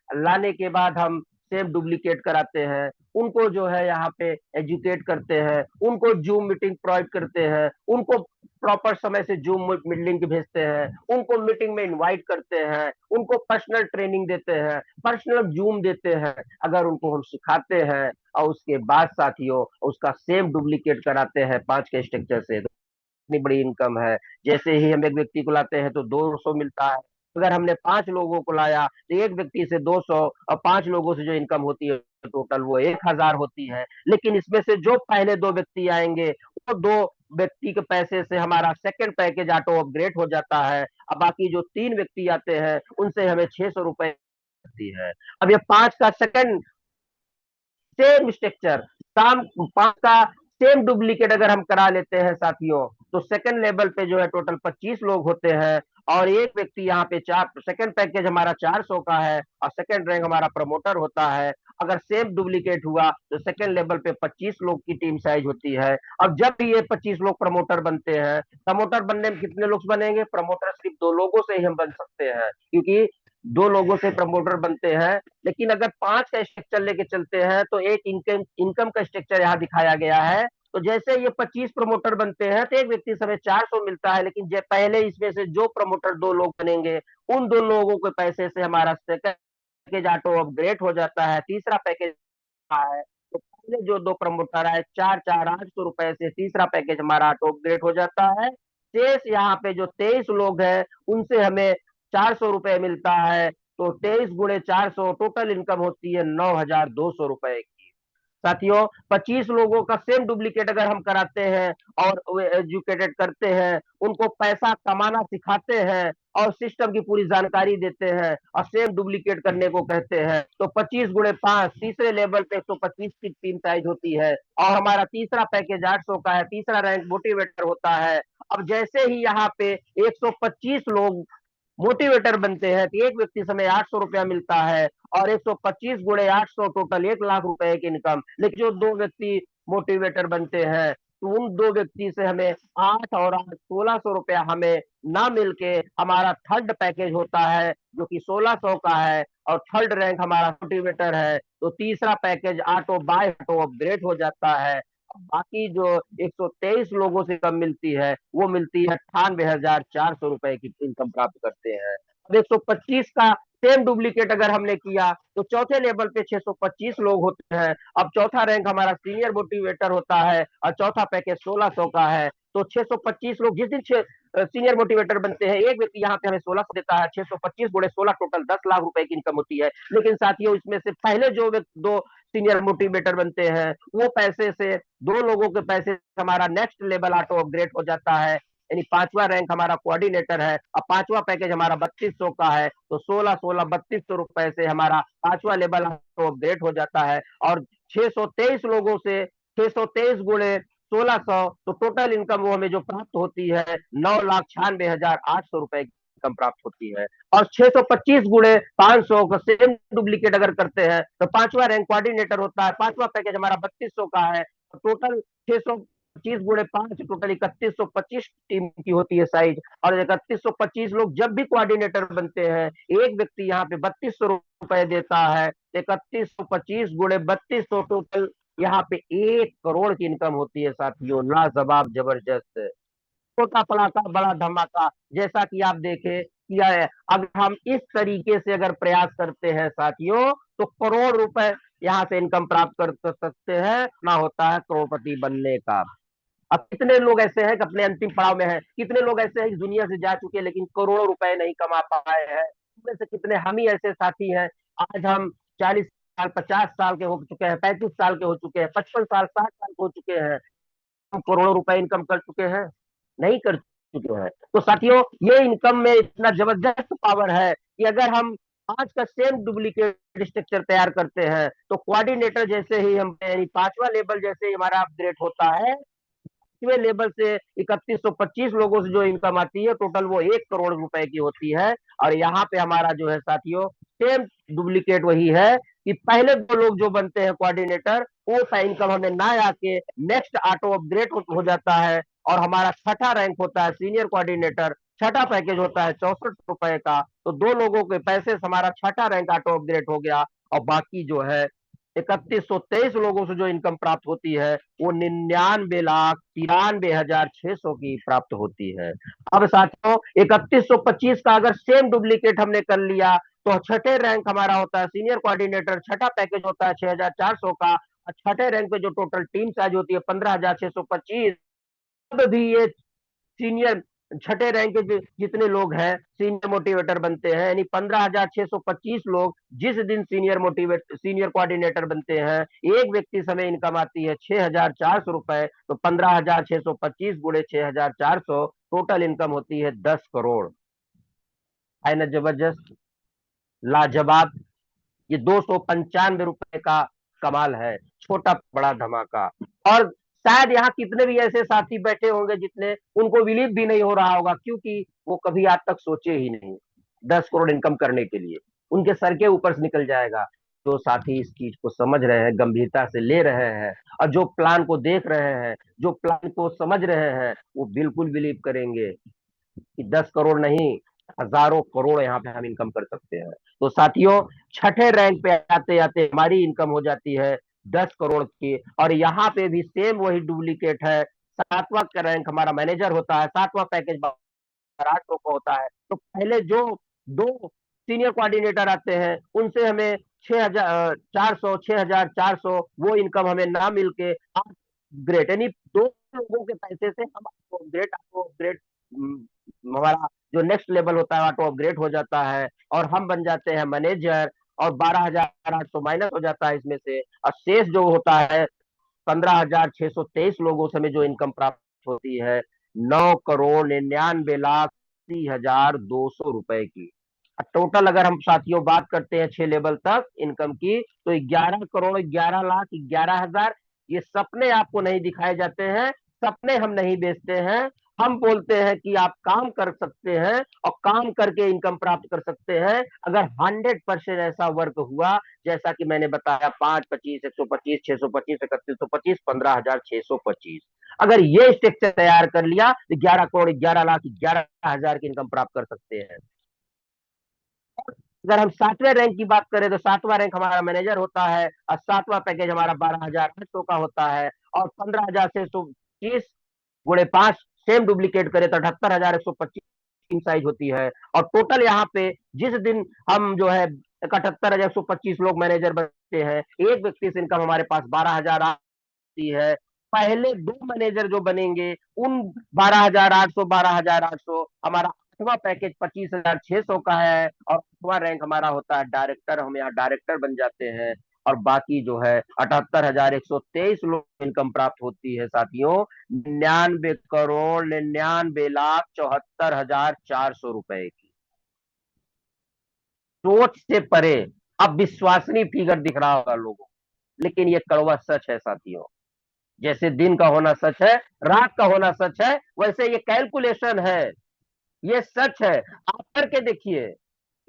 Speaker 1: लाने के बाद हम सेम डुप्लीकेट कराते हैं, उनको जो है यहाँ पे एजुकेट करते हैं, उनको जूम मीटिंग प्रोवाइड करते हैं, उनको प्रॉपर समय से जूम मीटिंग भेजते हैं, उनको मीटिंग में इनवाइट करते हैं, उनको पर्सनल ट्रेनिंग देते हैं, पर्सनल जूम देते हैं। अगर उनको हम सिखाते हैं और उसके बाद साथियों उसका सेम डुप्लीकेट कराते हैं 5 के स्ट्रक्चर से, इतनी बड़ी इनकम है। जैसे ही हम एक व्यक्ति को लाते हैं तो 200 मिलता है। अगर हमने 5 लोगों को लाया तो एक व्यक्ति से 200 और 5 लोगों से जो इनकम होती है टोटल वो 1,000 होती है। लेकिन इसमें से जो पहले 2 व्यक्ति आएंगे वो 2 व्यक्ति के पैसे से हमारा सेकंड पैकेज ऑटो अपग्रेड हो जाता है। अब बाकी जो 3 व्यक्ति आते हैं उनसे हमें 600 रुपए मिलती है। अब ये 5 का सेकंड सेम स्ट्रक्चर, शाम 5 का सेम डुप्लीकेट अगर हम करा लेते हैं साथियों तो सेकंड लेवल पे जो है टोटल 25 लोग होते हैं और एक व्यक्ति यहाँ पे 4, सेकंड पैकेज हमारा 400 का है और सेकंड रैंक हमारा प्रमोटर होता है। अगर सेम डुप्लीकेट हुआ तो सेकंड लेवल पे 25 लोग की टीम साइज होती है। अब जब भी ये 25 लोग प्रमोटर बनते हैं, प्रमोटर बनने में कितने लोग बनेंगे? प्रमोटर सिर्फ 2 लोगों से ही हम बन सकते हैं, क्योंकि 2 लोगों से प्रमोटर बनते हैं। लेकिन अगर 5 का स्ट्रक्चर लेके चलते हैं तो एक इनकम इनकम का स्ट्रक्चर यहाँ दिखाया गया है। तो जैसे ये 25 प्रमोटर बनते हैं तो एक व्यक्ति से हमें 400 मिलता है। लेकिन पहले इसमें से जो प्रमोटर 2 लोग बनेंगे उन 2 लोगों के पैसे से हमारा सेकंड पैकेज ऑटो अपग्रेड हो जाता है, तीसरा पैकेज है। तो पहले जो 2 प्रमोटर आए 4,400 800 रुपए से तीसरा पैकेज हमारा ऑटो अपग्रेड हो जाता है। शेष यहाँ पे जो 23 लोग हैं उनसे हमें 400 रुपए मिलता है। तो 23 × 400 टोटल इनकम होती है 9,200 रुपए की। साथियों 25 लोगों का सेम डुप्लीकेट अगर हम कराते हैं और एजुकेटेड करते हैं, उनको पैसा कमाना सिखाते हैं और सिस्टम की पूरी जानकारी देते हैं और सेम डुप्लीकेट करने को कहते हैं तो 25 × 5 तीसरे लेवल पे 125 की टीम साइज होती है और हमारा तीसरा पैकेज 800 का है, तीसरा रैंक मोटिवेटर होता है। अब जैसे ही यहाँ पे 125 लोग मोटिवेटर बनते हैं तो एक व्यक्ति समय 800 रुपया मिलता है और 125 × 800 टोटल 1,00,000 रुपए की इनकम। लेकिन जो 2 व्यक्ति मोटिवेटर बनते हैं तो उन 2 व्यक्ति से हमें 8 और 8 1,600 रुपया हमें ना मिलके हमारा थर्ड पैकेज होता है जो कि 1,600 का है और थर्ड रैंक हमारा मोटिवेटर है। तो तीसरा package auto by auto upgrade हो जाता है। बाकी जो 123 लोगों से कम मिलती है वो मिलती है 98,400 रुपए की इनकम प्राप्त करते हैं। अब 125 का सेम डुप्लीकेट अगर हमने किया तो चौथे लेवल पे 625 लोग होते हैं। अब चौथा रैंक हमारा सीनियर मोटिवेटर होता है और चौथा पैकेज 1,600 का है। तो 625 लोग जिस दिन सीनियर मोटिवेटर बनते हैं एक व्यक्ति यहाँ पे हमें 1,600 देता है, 625 × 16 टोटल 10,00,000 रुपए की इनकम होती है। लेकिन साथियों इसमें से पहले जो दो सीनियर मोटिवेटर बनते हैं वो पैसे से 2 लोगों के पैसे से हमारा नेक्स्ट लेवल ऑटो अपग्रेड हो जाता है। यानी 5वां रैंक हमारा कोऑर्डिनेटर है और 5वां पैकेज हमारा 3200 का है। तो 16-16 3200 रुपए से हमारा 5वां लेवल ऑटो अपग्रेड हो जाता है और 623 लोगों से 623 × 1600 तो टोटल इनकम वो हमें जो प्राप्त होती है 9,96,800 रुपए की इनकम प्राप्त होती है। और 625 × 500 का सेम डुप्लीकेट अगर करते हैं तो 5वां रैंक कोऑर्डिनेटर होता है, 5वां पैकेज हमारा 3200 का है। तो टोटल 625 × 5 टोटल 3125 टीम की होती है साइज। और 3125 लोग जब भी कोऑर्डिनेटर बनते हैं एक व्यक्ति यहाँ पे 3200 रुपए देता है। 3125 × 3200 टोटल यहाँ पे 1 करोड़ की इनकम होती है साथियों। लाजवाब, जबरदस्त, छोटा पड़ाका बड़ा धमाका। जैसा कि आप देखे कि अगर हम इस तरीके से अगर प्रयास करते हैं साथियों तो करोड़ रुपए यहाँ से इनकम प्राप्त कर सकते हैं। ना होता है करोड़पति बनने का। अब कितने लोग ऐसे हैं कि अपने अंतिम पड़ाव में हैं, कितने लोग ऐसे हैं कि दुनिया से जा चुके हैं लेकिन करोड़ों रुपए नहीं कमा पाए हैं। इनमें से कितने हम ही ऐसे साथी हैं आज हम 40 साल 50 साल के हो चुके हैं, 35 साल के हो चुके हैं, 55 साल 60 साल के हो चुके हैं, हम करोड़ों रुपए इनकम कर चुके हैं? नहीं कर चुके हैं। तो साथियों ये इनकम में इतना जबरदस्त पावर है कि अगर हम आज का सेम डुप्लीकेट स्ट्रक्चर तैयार करते हैं तो कोऑर्डिनेटर जैसे ही हम यानी 5वां लेवल जैसे ही हमारा अपग्रेड होता है, 5वें लेवल से 3125 लोगों से जो इनकम आती है टोटल वो 1 करोड़ रुपए की होती है। और यहाँ पे हमारा जो है साथियों सेम डुप्लीकेट वही है कि पहले 2 लोग जो बनते हैं कोऑर्डिनेटर, वो सा इनकम हमें ना आके नेक्स्ट ऑटो अपग्रेड हो जाता है, और हमारा छठा रैंक होता है सीनियर कोऑर्डिनेटर। छठा पैकेज होता है 64 रुपए का। तो 2 लोगों के पैसे से हमारा छठा रैंक ऑटो अपग्रेड हो गया। और बाकी जो है 3123 लोगों से जो इनकम प्राप्त होती है, वो 99,93,600 की प्राप्त होती है। अब साथियों 3125 का अगर सेम डुप्लीकेट हमने कर लिया, तो छठे रैंक हमारा होता है सीनियर कोऑर्डिनेटर, छठा पैकेज होता है 6400 का, और छठे रैंक पे जो टोटल टीम साइज होती है 15,625। अब भी ये सीनियर छठे रैंक के जितने लोग हैं सीनियर मोटिवेटर बनते हैं, यानी 15,625 लोग जिस दिन सीनियर कोऑर्डिनेटर बनते हैं, एक व्यक्ति समय इनकम आती है 6,400 रुपए। तो 15,625 गुणे 6,400, टोटल इनकम होती है 10 करोड़। है ना जबरदस्त, लाजवाब। ये 295 रुपए का कमाल है, छोटा बड़ा धमाका। और शायद यहाँ कितने भी ऐसे साथी बैठे होंगे जितने उनको बिलीव भी नहीं हो रहा होगा, क्योंकि वो कभी आज तक सोचे ही नहीं 10 करोड़ इनकम करने के लिए। उनके सर के ऊपर से निकल जाएगा। जो साथी इस चीज को समझ रहे हैं, गंभीरता से ले रहे हैं, और जो प्लान को देख रहे हैं, जो प्लान को समझ रहे हैं, वो बिल्कुल बिलीव करेंगे कि 10 करोड़ नहीं, हजारों करोड़ यहाँ पे हम इनकम कर सकते हैं। तो साथियों, छठे रैंक पे आते आते हमारी इनकम हो जाती है 10 करोड़ की। और यहाँ पे भी सेम वही डुप्लीकेट है। सातवां का रैंक हमारा मैनेजर होता है, सातवां पैकेज 800 का होता है। तो पहले जो 2 सीनियर कोऑर्डिनेटर आते हैं, उनसे हमें 6,400 वो इनकम हमें ना मिलके ग्रेट, यानी 2 लोगों के पैसे से हम ऑटो अपग्रेड हमारा जो नेक्स्ट लेवल होता है ऑटो अपग्रेड हो जाता है, और हम बन जाते हैं मैनेजर। और 12,800 माइनस हो जाता है इसमें से, और शेष जो होता है 15,623 लोगों से हमें जो इनकम प्राप्त होती है 9,99,80,200 रुपए की। टोटल अगर हम साथियों बात करते हैं 6 लेवल तक इनकम की, तो 11,11,11,00,000। ये सपने आपको नहीं दिखाए जाते हैं, सपने हम नहीं बेचते हैं। हम बोलते हैं कि आप काम कर सकते हैं, और काम करके इनकम प्राप्त कर सकते हैं, अगर 100% ऐसा वर्क हुआ, जैसा कि मैंने बताया 5, 25, 125, 625, 3125, 15,625। अगर ये स्ट्रक्चर तैयार कर लिया, तो 11,11,11,00,000 की इनकम प्राप्त कर सकते हैं। अगर हम सातवें रैंक की बात करें, तो सातवां रैंक हमारा मैनेजर होता है, और सातवां पैकेज हमारा 12,800 का होता है, और 15,625 गुणे 5 सेम डुप्लीकेट करें तो 78,125 साइज होती है। और टोटल यहाँ पे जिस दिन हम जो है 78,125 लोग मैनेजर बनते हैं, एक व्यक्ति से इनकम हमारे पास 12,000 आती है। पहले 2 मैनेजर जो बनेंगे, उन 12,800 हमारा आठवां पैकेज 25,600 का है, और आठवां रैंक हमारा होता है डायरेक्टर, हम यहाँ डायरेक्टर बन जाते हैं। और बाकी जो है 78,123 लोग इनकम प्राप्त होती है साथियों 99,99,74,400 रुपए की। सोच से परे। अब विश्वसनीय फिगर दिख रहा होगा लोगों को, लेकिन ये कड़वा सच है साथियों। जैसे दिन का होना सच है, रात का होना सच है, वैसे ये कैलकुलेशन है, ये सच है। आप करके देखिए,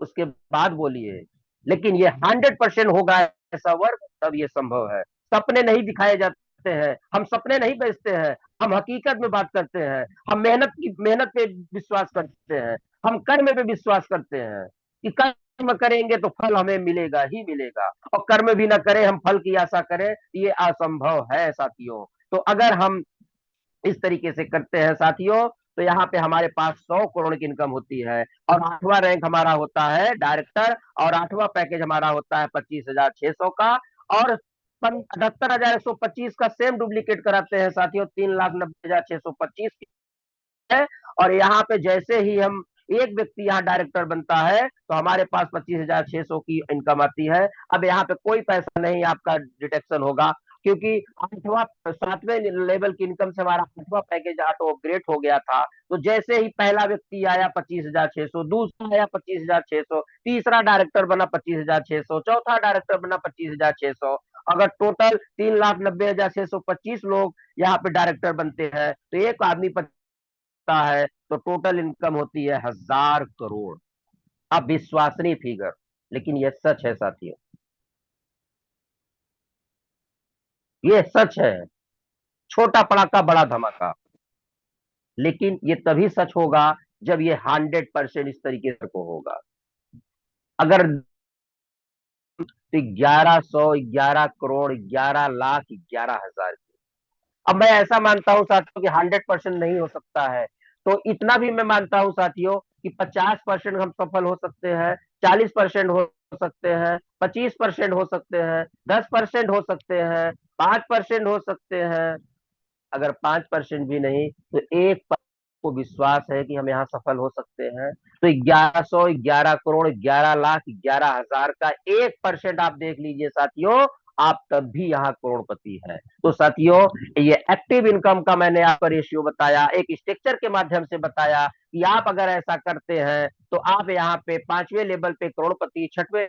Speaker 1: उसके बाद बोलिए। लेकिन ये 100% होगा ऐसा वर्क, तब ये संभव है। सपने नहीं दिखाए जाते हैं, हम सपने नहीं बेचते हैं, हम हकीकत में बात करते हैं। हम मेहनत पे विश्वास करते हैं, हम कर्म पे विश्वास करते हैं कि कर्म करेंगे तो फल हमें मिलेगा ही मिलेगा, और कर्म भी ना करें, हम फल की आशा करें, ये असंभव है साथियों। तो अगर हम इस तरीके से करते हैं साथियों, तो यहाँ पे हमारे पास 100 करोड़ की इनकम होती है। और आठवां रैंक हमारा होता है डायरेक्टर, और आठवां पैकेज हमारा होता है 25,600 का। और 78,125 का सेम डुप्लीकेट कराते हैं साथियों 3,90,625 है। और यहाँ पे जैसे ही हम एक व्यक्ति यहाँ डायरेक्टर बनता है, तो हमारे पास 25,600 की इनकम आती है। अब यहाँ पे कोई पैसा नहीं आपका डिटेक्शन होगा, क्योंकि आठवां सातवें लेवल की इनकम से हमारा आठवां पैकेज ऑटो अपग्रेड हो गया था। तो जैसे ही पहला व्यक्ति आया 25,600, दूसरा आया 25,600, तीसरा डायरेक्टर बना 25,600, चौथा डायरेक्टर बना 25,600। अगर टोटल 3,90,625 लोग यहाँ पे डायरेक्टर बनते हैं, तो एक आदमी है, तो टोटल इनकम होती है 1,000 करोड़। अब विश्वसनीय फिगर, लेकिन यह सच है साथियों। ये सच है। छोटा पड़ाका बड़ा धमाका। लेकिन ये तभी सच होगा जब ये 100% इस तरीके से को होगा। अगर तो 1111 करोड़ 11,11,00,000। अब मैं ऐसा मानता हूं साथियों कि 100% नहीं हो सकता है। तो इतना भी मैं मानता हूं साथियों कि 50% हम सफल हो सकते हैं, 40% हो सकते हैं, 25% हो सकते हैं, 10% हो सकते हैं, 5% हो सकते हैं। अगर 5% भी नहीं तो 1% को विश्वास है कि हम यहाँ सफल हो सकते हैं। तो 1111 करोड़ 11,11,00,000 का 1% आप देख लीजिए साथियों, आप तब भी यहाँ करोड़पति हैं। तो साथियों, ये एक्टिव इनकम का मैंने आपको रेशियो बताया, एक स्ट्रक्चर के माध्यम से बताया कि आप अगर ऐसा करते हैं तो आप यहाँ पे 5वें लेवल पे करोड़पति, 6वें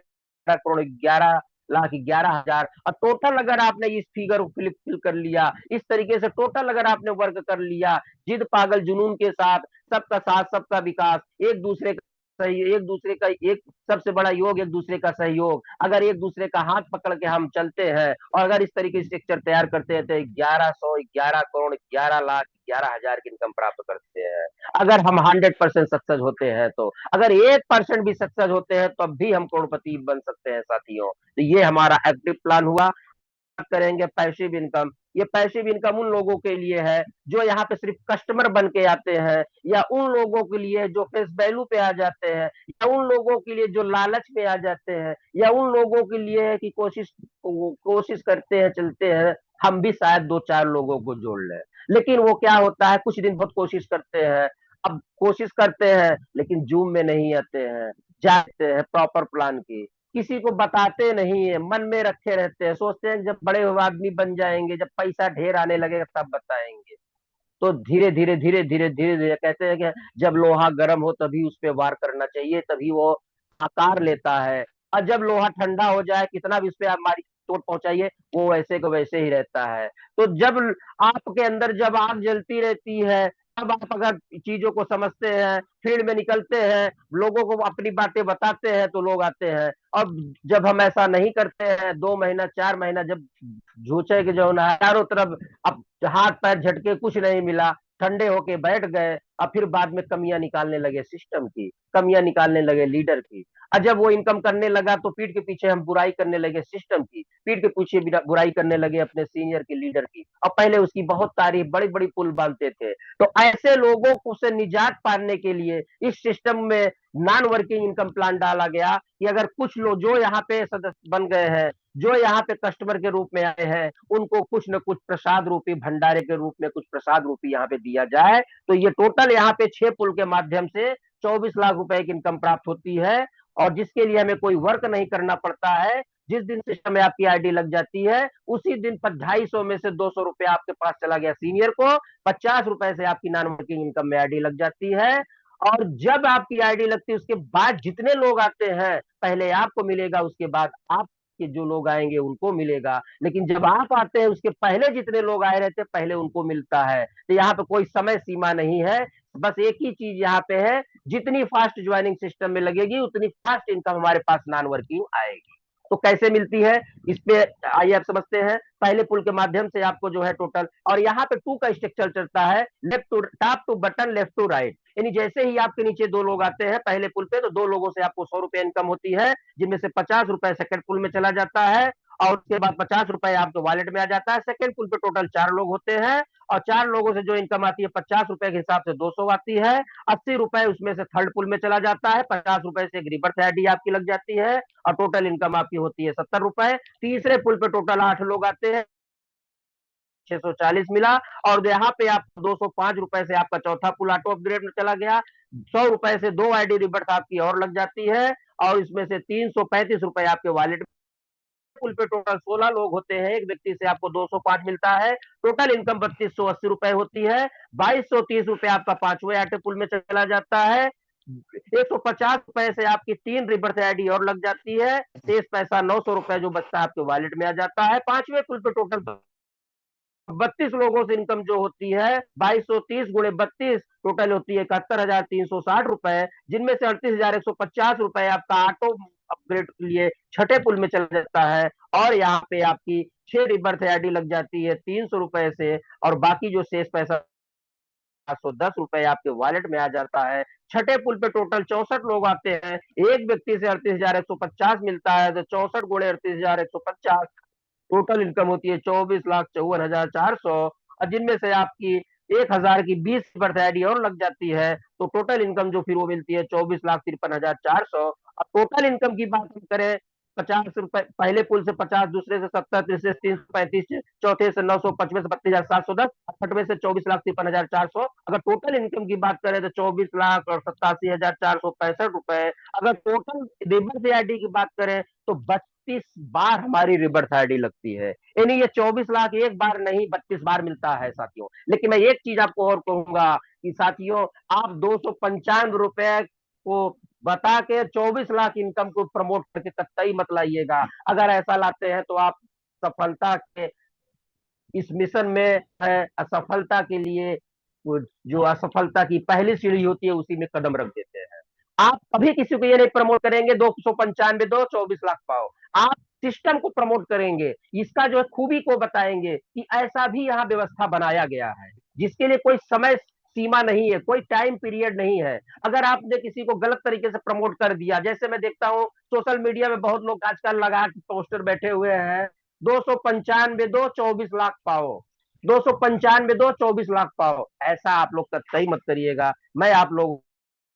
Speaker 1: करोड़ 11,11,00,000। और टोटल अगर आपने इस फिगर को फिल कर लिया, इस तरीके से टोटल अगर आपने वर्क कर लिया जिद पागल जुनून के साथ सबका विकास, एक दूसरे का सही, एक दूसरे का एक सबसे बड़ा योग एक दूसरे का सहयोग, अगर एक दूसरे का हाथ पकड़ के हम चलते हैं और अगर इस तरीके से स्ट्रक्चर तैयार करते हैं तो 1111 करोड़ 11,11,00,000 की इनकम प्राप्त करते हैं। अगर हम 100% सक्सेस होते हैं तो, अगर 1% भी सक्सेस होते हैं तो भी हम करोड़पति बन सकते हैं साथियों। तो ये हमारा एक्टिव प्लान हुआ। बात करेंगे पैसिव इनकम। ये पैसिव इनकम उन लोगों के लिए है जो यहाँ पे सिर्फ कस्टमर बन के आते हैं, या उन लोगों के लिए जो फेस वैल्यू पे आ जाते हैं, या उन लोगों के लिए जो लालच में आ जाते हैं, या उन लोगों के लिए है कि कोशिश करते हैं चलते हैं हम भी शायद दो चार लोगों को जोड़ लें। लेकिन वो क्या होता है, कुछ दिन बहुत कोशिश करते हैं, अब कोशिश करते हैं लेकिन जूम में नहीं आते हैं, जाते हैं प्रॉपर प्लान की, किसी को बताते नहीं है, मन में रखे रहते हैं, सोचते हैं जब बड़े आदमी बन जाएंगे, जब पैसा ढेर आने लगेगा तब बताएंगे। तो धीरे धीरे धीरे धीरे धीरे धीरे कहते हैं कि जब लोहा गर्म हो तभी उस पर वार करना चाहिए, तभी वो आकार लेता है। और जब लोहा ठंडा हो जाए कितना भी उस पर हमारी चोट पहुंचाइए, वो वैसे को वैसे ही रहता है। तो जब आपके अंदर जब आग जलती रहती है, तब आप अगर चीजों को समझते हैं, फील्ड में निकलते हैं, लोगों को अपनी बातें बताते हैं तो लोग आते हैं। अब जब हम ऐसा नहीं करते हैं, 2 महीना 4 महीना जब झूठे के जो है चारों तरफ, अब हाथ पैर झटके कुछ नहीं मिला, ठंडे होके बैठ गए, और फिर बाद में कमियां निकालने लगे सिस्टम की, कमियां निकालने लगे लीडर की। और जब वो इनकम करने लगा तो पीठ के पीछे हम बुराई करने लगे सिस्टम की, पीठ के पीछे बुराई करने लगे अपने सीनियर के लीडर की, और पहले उसकी बहुत तारीफ, बड़ी बड़ी पुल बांधते थे। तो ऐसे लोगों को से निजात पाने के लिए इस सिस्टम में नॉन वर्किंग इनकम प्लान डाला गया कि अगर कुछ लोग जो यहाँ पे सदस्य बन गए हैं, जो यहाँ पे कस्टमर के रूप में आए हैं, उनको कुछ न कुछ प्रसाद रूपी भंडारे के रूप में कुछ प्रसाद रूपी यहाँ पे दिया जाए। तो ये टोटल यहाँ पे 6 पुल के माध्यम से 24 लाख रुपए की इनकम प्राप्त होती है, और जिसके लिए हमें कोई वर्क नहीं करना पड़ता है। जिस दिन सिस्टम में आपकी आईडी लग जाती है उसी दिन पर 250 में से 200 रुपया आपके पास चला गया सीनियर को, 50 रुपए से आपकी नॉन वर्किंग इनकम में आईडी लग जाती है। और जब आपकी आईडी लगती है उसके बाद जितने लोग आते हैं पहले आपको मिलेगा, उसके बाद आप के जो लोग आएंगे उनको मिलेगा, लेकिन जब आप आते हैं उसके पहले जितने लोग आए रहते हैं पहले उनको मिलता है। तो यहाँ पे कोई समय सीमा नहीं है, बस एक ही चीज यहाँ पे है, जितनी फास्ट ज्वाइनिंग सिस्टम में लगेगी उतनी फास्ट इनकम हमारे पास नॉन वर्किंग आएगी। तो कैसे मिलती है इस पे आइए आप समझते हैं। पहले पुल के माध्यम से आपको जो है टोटल, और यहाँ पे 2 का स्ट्रक्चर चलता है, left to top to bottom, left to right. यानी जैसे ही आपके नीचे 2 लोग आते हैं पहले पुल पे तो 2 लोगों से आपको 100 रुपए इनकम होती है, जिनमें से 50 रुपए सेकंड पुल में चला जाता है, और उसके बाद 50 रुपए आपके वॉलेट में आ जाता है। सेकंड पुल पे टोटल 4 लोग होते हैं, और 4 लोगों से जो इनकम आती है 50 रुपए के हिसाब से 200 आती है। 80 रुपए उसमें से थर्ड पुल में चला जाता है, 50 रुपए से एक रिवर्स आईडी आपकी लग जाती है, और टोटल इनकम आपकी होती है 70 रुपए। तीसरे पुल पे टोटल 8 लोग आते हैं, 640 मिला, और यहाँ पे आप 205 रुपए से आपका चौथा पुल ऑटो अपग्रेड में चला गया। 100 रुपए से 2 आईडी रिवर्स आपकी और लग जाती है, और इसमें से 335 रुपए आपके वॉलेट। पुल पे टोटल 16 लोग होते हैं, एक व्यक्ति से आपको 205 मिलता है, टोटल इनकम 3280 रुपए होती है। 2230 रुपए आपका 5वें आटे पुल में चला जाता है। 150 रुपए से आपकी 3 रिवर्स आईडी और लग जाती है, शेष पैसा 900 रुपए जो बचता है आपके वॉलेट में आ जाता है। 5वें पुल पे टोटल 32 लोगों से इनकम जो होती है 2230 × 32 टोटल होती है 71,360 रुपए, जिनमें से 38,150 रुपए आपका ऑटो अपग्रेड के लिए छठे पुल में चला जाता है, और यहाँ पे आपकी 6 रिबर्थ आईडी लग जाती है 300 रुपए से, और बाकी जो शेष पैसा 710 रुपए आपके वॉलेट में आ जाता है। छठे पुल पे टोटल 64 लोग आते हैं, एक व्यक्ति से 38,150 मिलता है, तो 64 गुणे 38,150, टोटल इनकम होती है 24,54,400, और जिनमें से आपकी 1,000 की 20 बर्थ आईडी और लग जाती है, तो टोटल इनकम जो फिर वो मिलती है 24,53,400। अब टोटल इनकम की बात हम करें, 50 रुपए पहले पुल से 50, दूसरे से 70, तीसरे से 335, चौथे से 900, पांचवें से 32,710, छठवें से 24,53,400। अगर टोटल इनकम की बात करें तो 24,87,465 रुपए। अगर टोटल रिवर्स आईडी की बात करें तो 32 बार हमारी रिवर्स आईडी लगती है, यानी ये 24 लाख एक बार नहीं 32 बार मिलता है साथियों। लेकिन मैं एक चीज आपको और कहूंगा कि साथियों, आप 295 रुपए को बता के 24 लाख इनकम को प्रमोट करके कतई मत लाइएगा। अगर ऐसा लाते हैं तो आप सफलता के इस मिशन में है, असफलता के लिए जो असफलता की पहली सीढ़ी होती है उसी में कदम रख देते हैं। आप कभी किसी को ये नहीं प्रमोट करेंगे 295 दो 24 लाख पाओ, आप सिस्टम को प्रमोट करेंगे, इसका जो है खूबी को बताएंगे कि ऐसा भी यहाँ व्यवस्था बनाया गया है जिसके लिए कोई समय सीमा नहीं है, कोई टाइम पीरियड नहीं है। अगर आपने किसी को गलत तरीके से प्रमोट कर दिया, जैसे मैं देखता हूँ सोशल मीडिया में बहुत लोग आजकल लगा के पोस्टर बैठे हुए हैं, 295 दो 24 लाख पाओ, 295 दो 24 लाख पाओ, ऐसा आप लोग कतई मत करिएगा। मैं आप लोग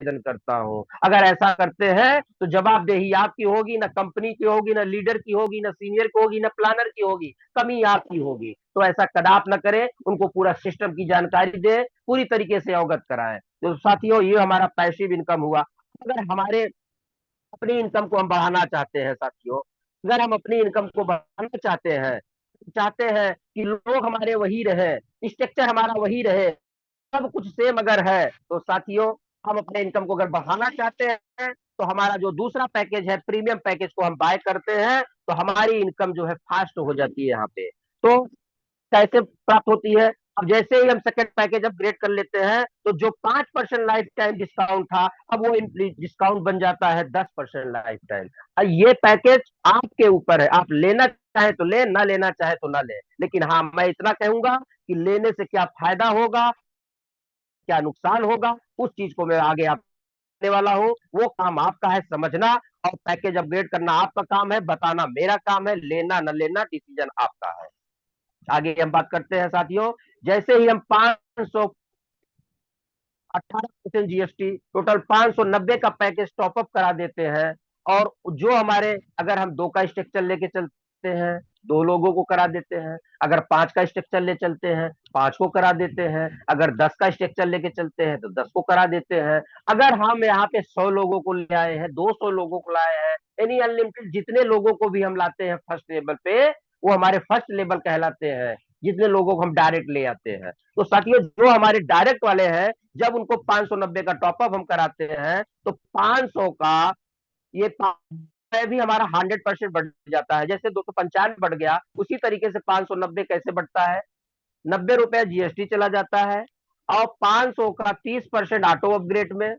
Speaker 1: निवेदन करता हूं, अगर ऐसा करते हैं तो जवाबदेही आपकी होगी, ना कंपनी की होगी, ना लीडर की होगी, ना सीनियर की होगी, ना प्लानर की होगी, कमी आपकी होगी। तो ऐसा कदाप न करें, उनको पूरा सिस्टम की जानकारी दे, पूरी तरीके से अवगत कराएं। तो साथियों, ये हमारा पैसिव इनकम हुआ। अगर हमारे अपनी इनकम को हम बढ़ाना चाहते हैं साथियों, अगर हम अपनी इनकम को बढ़ाना चाहते हैं कि लोग हमारे वही रहे, स्ट्रक्चर हमारा वही रहे, सब कुछ सेम अगर है, तो साथियों हम अपने इनकम को अगर बढ़ाना चाहते हैं तो हमारा जो दूसरा पैकेज है प्रीमियम पैकेज को हम बाय करते हैं, तो हमारी इनकम जो है फास्ट हो जाती है यहाँ पे। तो कैसे प्राप्त होती है? अब जैसे ही हम सेकंड पैकेज अपग्रेड कर लेते हैं तो जो 5% लाइफ टाइम डिस्काउंट था, अब वो डिस्काउंट बन जाता है 10% लाइफ टाइम। ये पैकेज आपके ऊपर है, आप लेना चाहे तो ले, ना लेना चाहे तो ना ले, लेकिन हाँ मैं इतना कहूंगा कि लेने से क्या फायदा होगा, क्या नुकसान होगा, उस चीज को मैं आगे आपने वाला हूँ। वो काम आपका है समझना, और पैकेज अपग्रेड करना आपका काम है, बताना मेरा काम है, लेना न लेना डिसीजन आपका है। आगे हम बात करते हैं साथियों, जैसे ही हम 18% जीएसटी टोटल 590 का पैकेज टॉपअप करा देते हैं, और जो हमारे अगर हम 2 का स्ट्रक्चर लेके चलते हैं 2 लोगों को करा देते हैं, अगर 5 का स्ट्रक्चर ले चलते हैं 5 को करा देते हैं, अगर 10 का स्ट्रक्चर लेके चलते हैं तो 10 को करा देते हैं। अगर हम यहाँ पे 100 लोगों को ले आए हैं, 200 लोगों को लाए हैं, यानी अनलिमिटेड जितने लोगों को भी हम लाते हैं फर्स्ट लेवल पे, वो हमारे फर्स्ट लेवल कहलाते हैं, जितने लोगों को हम डायरेक्ट ले आते हैं। तो साथियों, जो हमारे डायरेक्ट वाले हैं, जब उनको 590 का टॉपअप हम कराते हैं तो 500 का ये भी हमारा 100% बढ़ जाता है। जैसे 295 बढ़ गया, उसी तरीके से 590 कैसे बढ़ता है, 90 रुपए जीएसटी चला जाता है, और 500 का 30% ऑटो अपग्रेड में,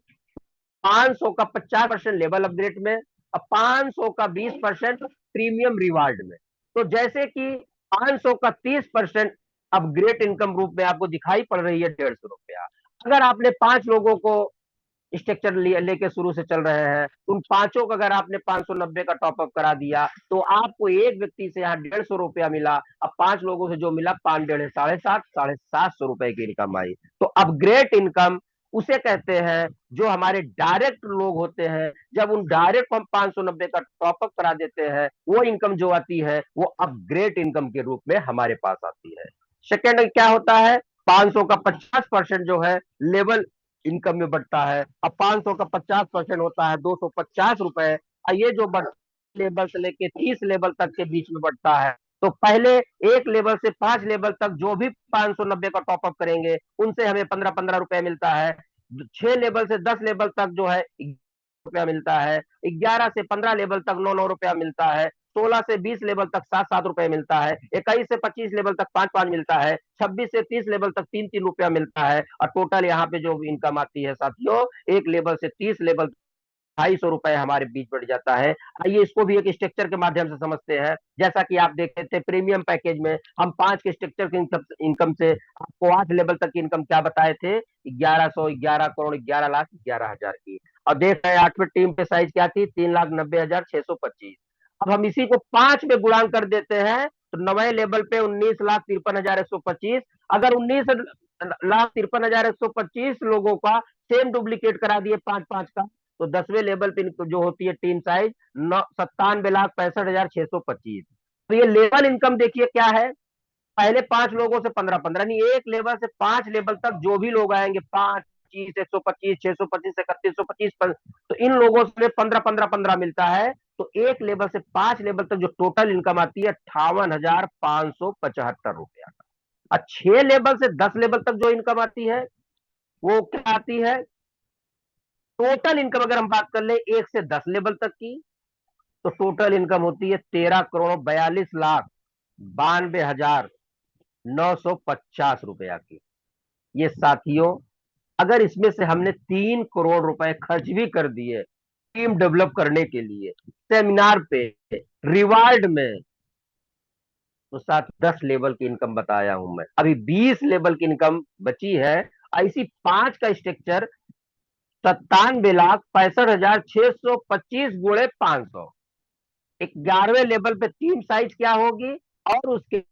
Speaker 1: 500 का 50% लेवल अपग्रेड में, और 500 का 20% प्रीमियम रिवार्ड में। तो जैसे कि 500 का 30% अपग्रेड इनकम रूप में आपको दिखाई पड़ रही है 150 रुपया। अगर आपने 5 लोगों को स्ट्रक्चर लेके शुरू से चल रहे हैं, उन पांचों का अगर आपने 590 का टॉपअप करा दिया तो आपको एक व्यक्ति से यहाँ 150 रुपया मिला। अब 5 लोगों से जो मिला 5 डेढ़ 750 की इनकम आई। तो अपग्रेड इनकम उसे कहते हैं जो हमारे डायरेक्ट लोग होते हैं, जब उन डायरेक्ट हम 590 का टॉपअप करा देते हैं, वो इनकम जो आती है वो अपग्रेड इनकम के रूप में हमारे पास आती है। सेकेंड क्या होता है, 500 का 50% जो है लेवल इनकम में बढ़ता है। अब 500 का 50% होता है 250 रुपए, और ये जो लेवल से लेके 30 लेवल तक के बीच में बढ़ता है। तो पहले 1 लेवल से 5 लेवल तक जो भी 590 का टॉपअप करेंगे उनसे हमें 15-15 रुपए मिलता है। 6 लेवल से 10 लेवल तक जो है रुपया मिलता है, 11 से 15 लेवल तक 9-9 रुपया मिलता है, 16 से 20 लेवल तक 7-7 रुपए मिलता है, 21 से 25 लेवल तक 5-5 मिलता है, 26 से 30 लेवल तक 3-3 रुपया मिलता है, और टोटल यहाँ पे जो इनकम आती है साथियों 1 लेवल से 30 लेवल ₹250 हमारे बीच बढ़ जाता है। आइए इसको भी एक स्ट्रक्चर के माध्यम से समझते हैं। जैसा कि आप देख रहे थे प्रीमियम पैकेज में हम 5 के स्ट्रक्चर के इनकम से आपको 8 लेवल तक की इनकम क्या बताए थे, 1100, 11 करोड़, 11,11,000 की। और देख रहे हैं 8वीं टीम पे साइज क्या थी, 3,90,625। अब हम इसी को 5 में गुणांक कर देते हैं तो नवे लेवल पे 19,53,125। अगर 19,53,125 लोगों का सेम डुप्लीकेट करा दिए 5-5 का, तो 10वें लेवल पे जो होती है टीम साइज 97,65,625। तो ये लेवल इनकम देखिए क्या है, पहले 5 लोगों से 15-15, नहीं एक लेवल से 5 लेवल तक जो भी लोग आएंगे, 5, 25, 125, 625, 3125, तो इन लोगों से 15-15-15 मिलता है। तो एक लेवल से 5 लेवल तक जो टोटल इनकम आती है 58,575 रुपया। और 6 लेवल से 10 लेवल तक जो इनकम आती है वो क्या आती है, टोटल इनकम अगर हम बात कर ले 1 से 10 लेवल तक की, तो टोटल इनकम होती है 13,42,92,950 रुपया की। ये साथियों अगर इसमें से हमने 3 करोड़ रुपए खर्च भी कर दिए टीम डेवलप करने के लिए, सेमिनार पे, रिवार्ड में, तो साथ 10 लेवल की इनकम बताया हूं मैं। अभी 20 लेवल की इनकम बची है। ऐसी 5 का स्ट्रक्चर 97,65,625 गुणे 500, 11वें लेवल पे टीम साइज क्या होगी, और उसके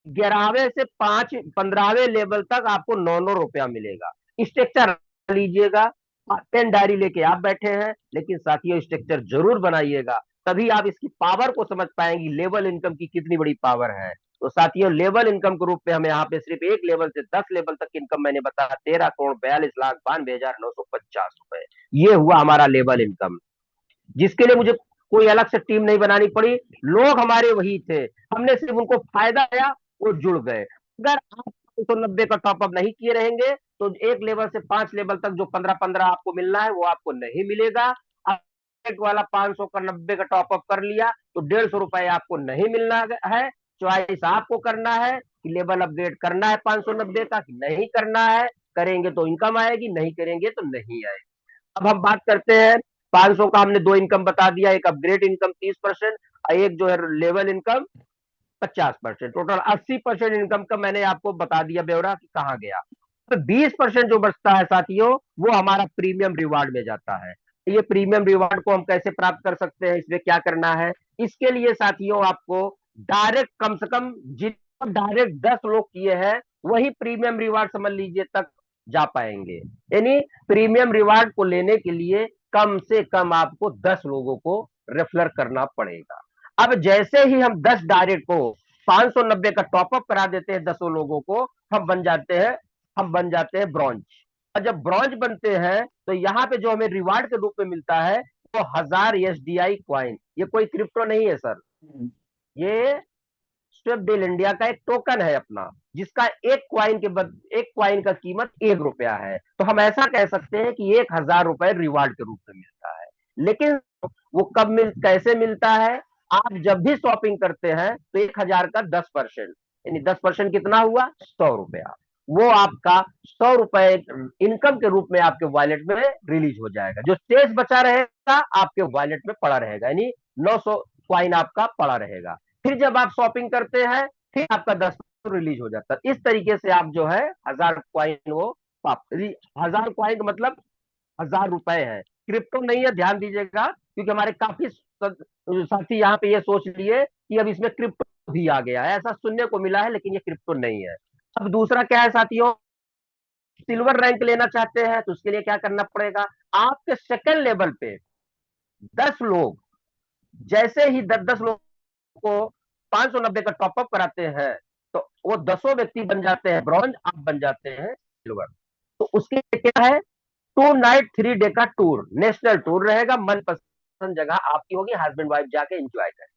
Speaker 1: 11वें से 15वें लेवल तक आपको 9 रुपया मिलेगा। स्ट्रक्चर लीजिएगा, पेन डायरी लेके आप बैठे हैं, लेकिन साथियों स्ट्रक्चर जरूर बनाइएगा, तभी आप इसकी पावर को समझ पाएंगे, लेवल इनकम की कितनी बड़ी पावर है। तो साथियों लेवल इनकम के रूप में हमें यहाँ पे सिर्फ एक लेवल से 10 लेवल तक इनकम मैंने बताया 13,42,92,950 रुपए। ये हुआ हमारा लेवल इनकम, जिसके लिए मुझे कोई अलग से टीम नहीं बनानी पड़ी, लोग हमारे वही थे, हमने सिर्फ उनको फायदा आया, वो जुड़ गए। अगर आप 190 का टॉपअप नहीं किए रहेंगे तो एक लेवल से 5 लेवल तक जो 15-15 आपको मिलना है वो आपको नहीं मिलेगा। एक वाला 500 का 90 का टॉपअप कर लिया तो 150 रुपए आपको नहीं मिलना है। चॉइस आपको करना है कि लेवल अपग्रेड करना है 590 का कि नहीं करना है। करेंगे तो इनकम आएगी, नहीं करेंगे तो नहीं आएगी। अब हम बात करते हैं 500 का, हमने 2 इनकम बता दिया, एक अपग्रेड इनकम 30% और एक जो है लेवल इनकम 50%, टोटल 80% इनकम का मैंने आपको बता दिया ब्यौरा कि कहाँ गया। तो 20% जो बचता है साथियों वो हमारा प्रीमियम रिवार्ड में जाता है। ये प्रीमियम रिवार्ड को हम कैसे प्राप्त कर सकते हैं, इसमें क्या करना है, इसके लिए साथियों आपको डायरेक्ट कम से कम जितना डायरेक्ट 10 लोग किए हैं वही प्रीमियम रिवार्ड समझ लीजिए तक जा पाएंगे। यानी प्रीमियम रिवार्ड को लेने के लिए कम से कम आपको 10 लोगों को रेफर करना पड़ेगा। अब जैसे ही हम 10 डायरेक्ट को 590 का टॉपअप करा देते हैं 10 लोगों को, हम बन जाते हैं ब्रॉन्ज। और जब ब्रॉन्ज बनते हैं तो यहाँ पे जो हमें रिवार्ड के रूप में मिलता है वो 1000 SDI कॉइन। ये कोई क्रिप्टो नहीं है सर, ये स्वेपडील इंडिया का एक टोकन है अपना, जिसका एक क्वाइन का कीमत 1 रुपया है। तो हम ऐसा कह सकते हैं कि 1,000 रुपए रिवार्ड के रूप में मिलता है। लेकिन वो कैसे मिलता है, आप जब भी शॉपिंग करते हैं तो 1,000 का 10%, यानी 10% कितना हुआ, 100 रुपया, वो आपका 100 रुपए इनकम के रूप में आपके वॉलेट में रिलीज हो जाएगा। जो शेष बचा रहेगा आपके वॉलेट में पड़ा रहेगा, यानी 900 क्वाइन आपका पड़ा रहेगा। फिर जब आप शॉपिंग करते हैं फिर आपका 10 रिलीज हो जाता है। इस तरीके से आप जो है 1,000 क्वाइन वो 1,000 क्वाइन का मतलब 1,000 रुपए है, क्रिप्टो नहीं है, ध्यान दीजिएगा, क्योंकि हमारे काफी साथी यहाँ पे ये सोच लिए कि अब इसमें क्रिप्टो भी आ गया है, ऐसा सुनने को मिला है, लेकिन ये क्रिप्टो नहीं है। अब दूसरा क्या है साथियों, सिल्वर रैंक लेना चाहते हैं तो उसके लिए क्या करना पड़ेगा, आपके सेकंड लेवल पे 10 लोग, जैसे ही 10-10 लोग को 590 का टॉपअप कराते हैं तो वो 10 व्यक्ति बन जाते हैं ब्रॉन्ज, आप बन जाते हैं सिल्वर। तो उसके लिए क्या है, 2 नाइट 3 डे का टूर, नेशनल टूर रहेगा, मनपसंद जगह आपकी होगी, हस्बैंड वाइफ जाके एंजॉय करें।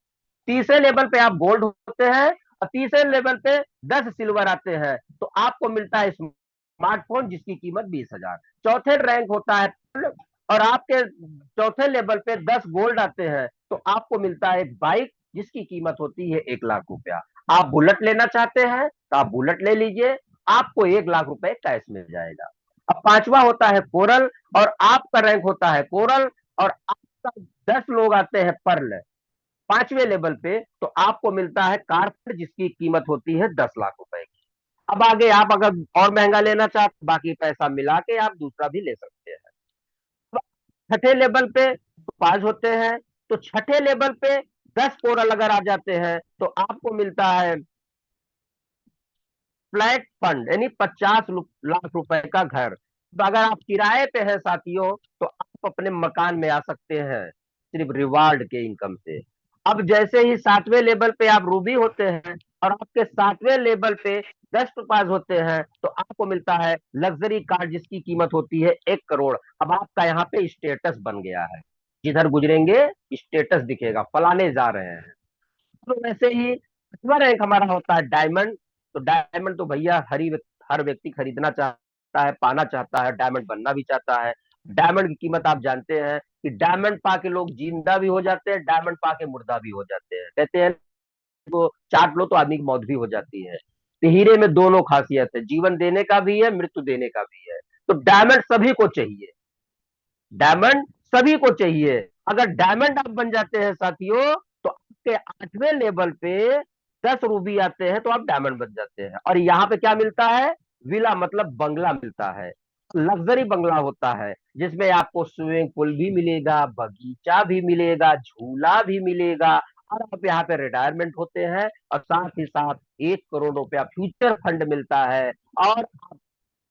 Speaker 1: तीसरे लेवल पे आप गोल्ड होते हैं और तीसरे लेवल पे 10 सिल्वर आते हैं तो आपको मिलता है स्मार्टफोन जिसकी कीमत 20,000। चौथे रैंक होता है और आपके चौथे लेवल पे 10 गोल्ड आते हैं तो आपको मिलता है एक बाइक जिसकी कीमत होती है 1,00,000 रुपया। आप बुलेट लेना चाहते हैं तो आप बुलेट ले लीजिए, आपको 1,00,000 रुपए कैश मिल जाएगा। अब पांचवा होता है कोरल और आपका रैंक होता है कोरल, और आपका 10 लोग आते हैं पर्ल 5वें लेवल पे, तो आपको मिलता है कार फंड जिसकी कीमत होती है 10 लाख रुपए की। अब आगे आप अगर और महंगा लेना चाहते बाकी पैसा मिला के आप दूसरा भी ले सकते हैं। तो छठे लेवल पे पास होते हैं, तो छठे लेवल पे 10 कोरल अगर आ जाते हैं तो आपको मिलता है फ्लैट फंड, यानी 50 लाख रुपए का घर। तो अगर आप किराए पे हैं साथियों, तो आप अपने मकान में आ सकते हैं सिर्फ रिवार्ड के इनकम से। अब जैसे ही 7वें लेवल पे आप रूबी होते हैं और आपके 7वें लेवल पे 10 पास होते हैं, तो आपको मिलता है लग्जरी कार जिसकी कीमत होती है 1 करोड़। अब आपका यहाँ पे स्टेटस बन गया है, जिधर गुजरेंगे स्टेटस दिखेगा, फलाने जा रहे हैं। तो वैसे ही 8वां रैंक हमारा होता है डायमंड। तो डायमंड तो भैया हर व्यक्ति खरीदना चाहता है, पाना चाहता है, डायमंड बनना भी चाहता है। डायमंड की कीमत आप जानते हैं कि डायमंड पाके लोग जिंदा भी हो जाते हैं, डायमंड पाके मुर्दा भी हो जाते हैं। कहते हैं तो चाट लो तो आदमी की मौत भी हो जाती है। तो हीरे में दोनों खासियत है, जीवन देने का भी है, मृत्यु देने का भी है। तो डायमंड सभी को चाहिए, डायमंड सभी को चाहिए। अगर डायमंड आप बन जाते हैं साथियों, तो आपके 8वें लेवल पे 10 रूबी आते हैं तो आप डायमंड बन जाते हैं। और यहाँ पे क्या मिलता है? विला मतलब बंगला मिलता है, लग्जरी बंगला होता है, जिसमें आपको स्विमिंग पूल भी मिलेगा, बगीचा भी मिलेगा, झूला भी मिलेगा। और आप यहाँ पे रिटायरमेंट होते हैं, और साथ ही साथ 1 करोड़ रुपया फ्यूचर फंड मिलता है। और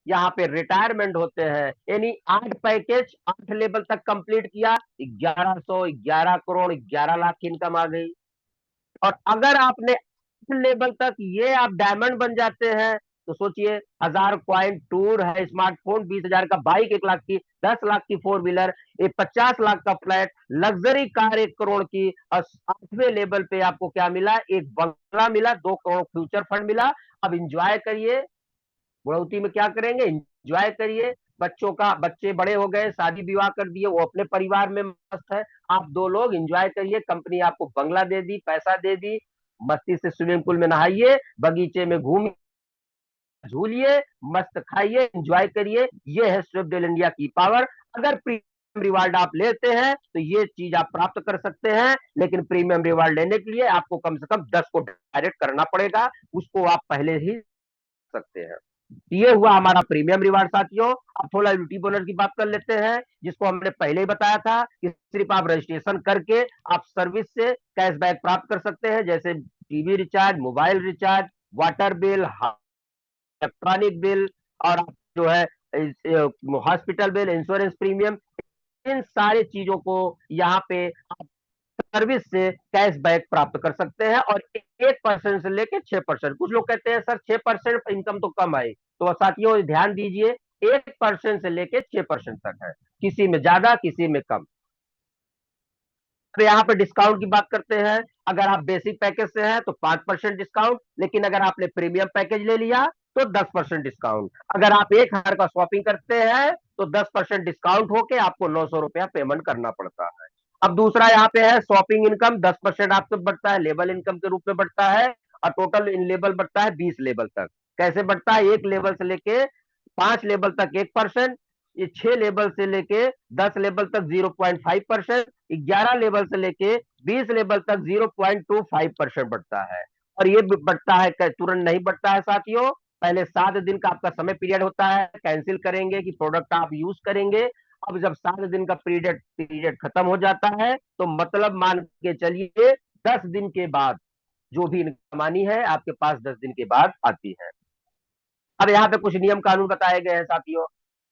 Speaker 1: यहाँ पे रिटायरमेंट होते हैं, यानी 8 पैकेज 8 लेवल तक कंप्लीट किया, 1100 11 करोड़ 11 लाख की इनकम आ गई। और अगर आपने 8 लेवल तक ये आप डायमंड बन जाते हैं, तो सोचिए 1000 कॉइन टूर है, स्मार्टफोन 20,000 का बाइक, 1 लाख की, 10 लाख की फोर व्हीलर, 50 लाख का फ्लैट, लग्जरी कार 1 करोड़ की। और 8वें लेवल पे आपको क्या मिला? एक बंगला मिला, 2 करोड़ फ्यूचर फंड मिला। अब इंजॉय करिए, बुढ़ौती में क्या करेंगे? एंजॉय करिए। बच्चे बड़े हो गए, शादी विवाह कर दिए, वो अपने परिवार में मस्त है। आप 2 लोग एंजॉय करिए, कंपनी आपको बंगला दे दी, पैसा दे दी, मस्ती से स्विमिंग पूल में नहाइए, बगीचे में घूम झूलिए, मस्त खाइए, एंजॉय करिए। ये है स्विफ्ट इंडिया की पावर। अगर प्रीमियम रिवार्ड आप लेते हैं तो ये चीज आप प्राप्त कर सकते हैं, लेकिन प्रीमियम रिवार्ड लेने के लिए आपको कम से कम 10 को डायरेक्ट करना पड़ेगा, उसको आप पहले ही सकते हैं। ये हुआ हमारा प्रीमियम रिवार्ड साथियों। अब थोड़ा ड्यूटी बोनस की बात कर लेते हैं, जिसको हमने पहले ही बताया था कि सिर्फ आप रजिस्ट्रेशन करके आप सर्विस से कैशबैक प्राप्त कर सकते हैं, जैसे TV recharge, mobile recharge, water bill, electronic bill, और आप जो है हॉस्पिटल बिल, इंश्योरेंस प्रीमियम, इन सारी चीजों को यहाँ पे आप सर्विस से कैशबैक प्राप्त कर सकते हैं। और 1% से लेकर 6%। कुछ लोग कहते हैं सर 6% इनकम तो कम आई, तो साथियों ध्यान दीजिए, 1% से लेकर 6% तक है, किसी में ज्यादा किसी में कम। तो यहाँ पे डिस्काउंट की बात करते हैं। अगर आप बेसिक पैकेज से हैं तो 5% डिस्काउंट, लेकिन अगर आपने प्रीमियम पैकेज ले लिया तो 10% डिस्काउंट। अगर आप 1,000 का शॉपिंग करते हैं तो 10% डिस्काउंट होके आपको 900 रुपया पेमेंट करना पड़ता है। अब दूसरा यहाँ पे है शॉपिंग इनकम, 10% आपसे बढ़ता है, लेवल इनकम के रूप में बढ़ता है। और टोटल इन लेवल बढ़ता है 20 लेवल तक। कैसे बढ़ता है? 1 लेवल से लेके 5 लेवल तक 1%, ये 6 लेवल से लेके 10 लेवल तक 0.5%, 11 लेवल से लेके 20 लेवल तक 0.25% बढ़ता है। और ये बढ़ता है, तुरंत नहीं बढ़ता है साथियों। पहले 7 दिन का आपका समय पीरियड होता है, कैंसिल करेंगे कि प्रोडक्ट आप यूज करेंगे। अब जब 7 दिन का पीरियड पीरियड खत्म हो जाता है, तो मतलब मान के चलिए 10 दिन के बाद जो भी इनकम आनी है आपके पास 10 दिन के बाद आती है। अब यहाँ पे कुछ नियम कानून बताए गए हैं साथियों।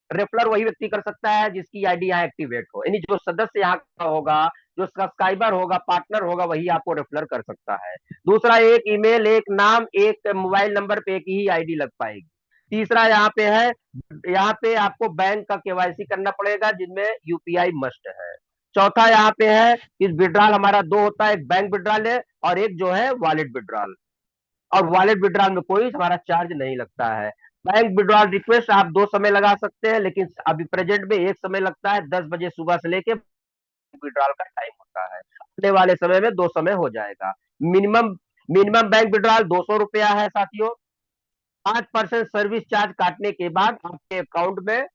Speaker 1: रेफलर वही व्यक्ति कर सकता है जिसकी आईडी यहाँ एक्टिवेट हो, यानी जो सदस्य यहाँ का होगा, जो सब्सक्राइबर होगा, पार्टनर होगा, वही आपको रेफलर कर सकता है। दूसरा, एक ईमेल, एक नाम, एक मोबाइल नंबर पे एक ही आईडी लग पाएगी। तीसरा यहाँ पे है, यहाँ पे आपको बैंक का केवाईसी करना पड़ेगा, जिनमें यूपीआई मस्ट है। चौथा यहाँ पे है कि विड्रॉल हमारा दो होता है, एक बैंक विड्रॉल है और एक जो है वॉलेट विड्रॉल। और वॉलेट विड्रॉल में कोई हमारा चार्ज नहीं लगता है। बैंक विड्रॉल रिक्वेस्ट आप 2 समय लगा सकते हैं, लेकिन अभी प्रेजेंट में एक समय लगता है, 10 बजे सुबह से लेके विड्रॉल का टाइम होता है। आने वाले समय में 2 समय हो जाएगा। मिनिमम मिनिमम बैंक विड्रॉल 200 रुपया है साथियों। 5% सर्विस चार्ज काटने के बाद आपके अकाउंट में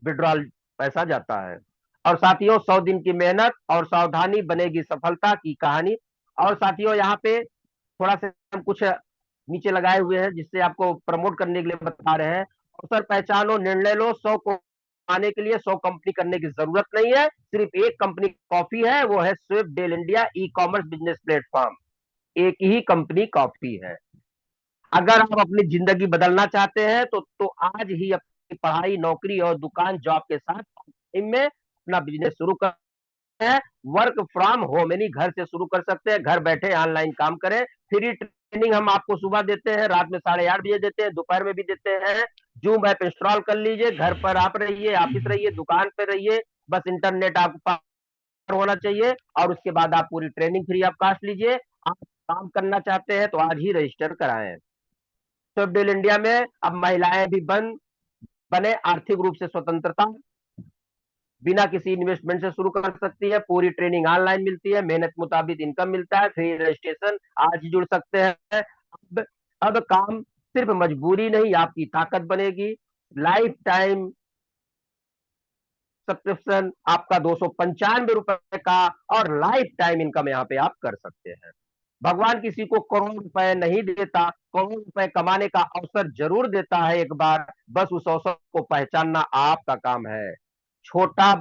Speaker 1: विड्रॉल पैसा जाता है। और साथियों 100 दिन की मेहनत और सावधानी बनेगी सफलता की कहानी। और साथियों यहाँ पे थोड़ा सा हम कुछ नीचे लगाए हुए हैं जिससे आपको प्रमोट करने के लिए बता रहे हैं। अवसर पहचानो, निर्णय लो, 100 को पाने के लिए 100 कंपनी करने की जरूरत नहीं है, सिर्फ एक कंपनी कॉफी है, वो है Swiftdel India e commerce business platform. एक ही कंपनी कॉफी है। अगर आप अपनी जिंदगी बदलना चाहते हैं तो आज ही अपनी पढ़ाई, नौकरी और दुकान जॉब के साथ में अपना बिजनेस शुरू कर हैं। वर्क फ्रॉम होम यानी घर से शुरू कर सकते हैं, घर बैठे ऑनलाइन काम करें। फ्री ट्रेनिंग हम आपको सुबह देते हैं, रात में 8:30 बजे देते हैं, दोपहर में भी देते हैं। जूम ऐप इंस्टॉल कर लीजिए, घर पर आप रहिए, ऑफिस रहिए, दुकान पे रहिए, बस इंटरनेट आपके पास होना चाहिए और उसके बाद आप पूरी ट्रेनिंग फ्री ऑफ कॉस्ट लीजिए। आप काम करना चाहते हैं तो आज ही रजिस्टर कराएं। स्विफ्टडेल इंडिया में अब महिलाएं भी बने आर्थिक रूप से स्वतंत्रता, बिना किसी इन्वेस्टमेंट से शुरू कर सकती है। पूरी ट्रेनिंग ऑनलाइन मिलती है, मेहनत मुताबिक इनकम मिलता है, फ्री रजिस्ट्रेशन, आज ही जुड़ सकते हैं। अब काम सिर्फ मजबूरी नहीं, आपकी ताकत बनेगी। लाइफ टाइम सब्सक्रिप्शन आपका 295 रुपए का, और लाइफ टाइम इनकम यहाँ पे आप कर सकते हैं। भगवान किसी को करोड़ रुपए नहीं देता, करोड़ रुपए कमाने का अवसर जरूर देता है एक बार, बस उस अवसर को पहचानना आपका काम है। छोटा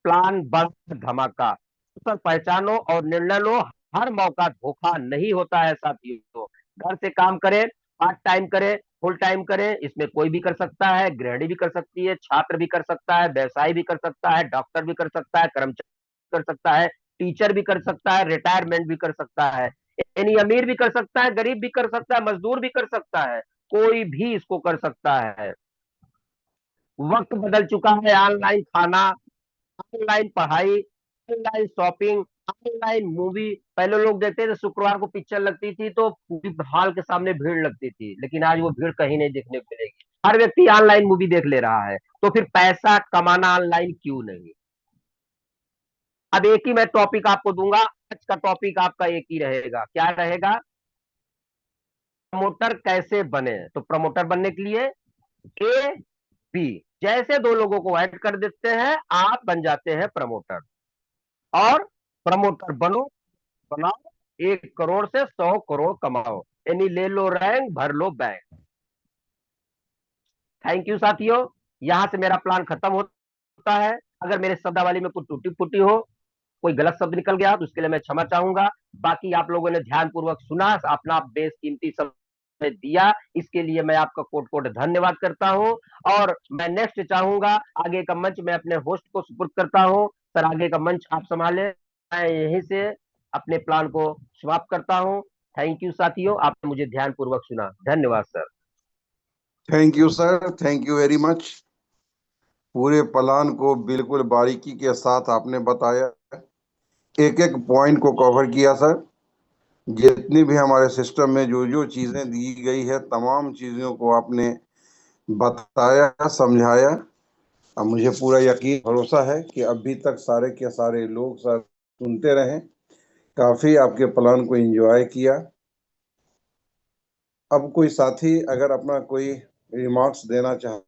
Speaker 1: प्लान, बड़ा धमाका। अवसर पहचानो और निर्णय लो, हर मौका धोखा नहीं होता है साथियों। घर से काम करें, पार्ट टाइम करें, फुल टाइम करें, इसमें कोई भी कर सकता है, गृहिणी भी कर सकती है, छात्र भी कर सकता है, व्यवसायी भी कर सकता है, डॉक्टर भी कर सकता है, कर्मचारी कर सकता है, टीचर भी कर सकता है, रिटायरमेंट भी कर सकता है, यानी अमीर भी कर सकता है, गरीब भी कर सकता है, मजदूर भी कर सकता है, कोई भी इसको कर सकता है। वक्त बदल चुका है, ऑनलाइन खाना, ऑनलाइन पढ़ाई, ऑनलाइन शॉपिंग, ऑनलाइन मूवी। पहले लोग देखते थे शुक्रवार को पिक्चर लगती थी तो पूरी हॉल के सामने भीड़ लगती थी, लेकिन आज वो भीड़ कहीं नहीं देखने को मिलेगी, हर व्यक्ति ऑनलाइन मूवी देख ले रहा है। तो फिर पैसा कमाना ऑनलाइन क्यों नहीं। अब एक ही मैं टॉपिक आपको दूंगा, आज का टॉपिक आपका एक ही रहेगा, क्या रहेगा? प्रमोटर कैसे बने। तो प्रमोटर बनने के लिए ए बी जैसे दो लोगों को ऐड कर देते हैं, आप बन जाते हैं प्रमोटर। और प्रमोटर बनो, बनाओ, 1 करोड़ से 100 करोड़ कमाओ, यानी ले लो रैंक, भर लो बैंक। थैंक यू साथियों, यहां से मेरा प्लान खत्म होता है। अगर मेरे शब्दावली में कुछ टूटी फूटी हो, कोई गलत शब्द निकल गया तो उसके लिए मैं क्षमा चाहूंगा। बाकी आप लोगों ने ध्यान पूर्वक सुना, अपना बेशकीमती समय दिया, इसके लिए मैं आपका कोट कोट धन्यवाद करता हूं। और मैं नेक्स्ट चाहूंगा, आगे का मंच मैं अपने होस्ट को सुपुर्द करता हूं। सर आगे का मंच आप संभाले, मैं यहीं से अपने प्लान को समाप्त करता हूं। थैंक यू साथियों, आपने मुझे ध्यान पूर्वक सुना, धन्यवाद sir.
Speaker 2: Thank you sir, thank you very much. पूरे प्लान को बिल्कुल बारीकी के साथ आपने बताया, एक एक पॉइंट को कवर किया सर। जितनी भी हमारे सिस्टम में जो जो चीजें दी गई है, तमाम चीजों को आपने बताया, समझाया। अब मुझे पूरा यकीन भरोसा है कि अभी तक सारे के सारे लोग सर सुनते रहे, काफी आपके प्लान को एंजॉय किया। अब कोई साथी अगर अपना कोई रिमार्क्स देना चाहे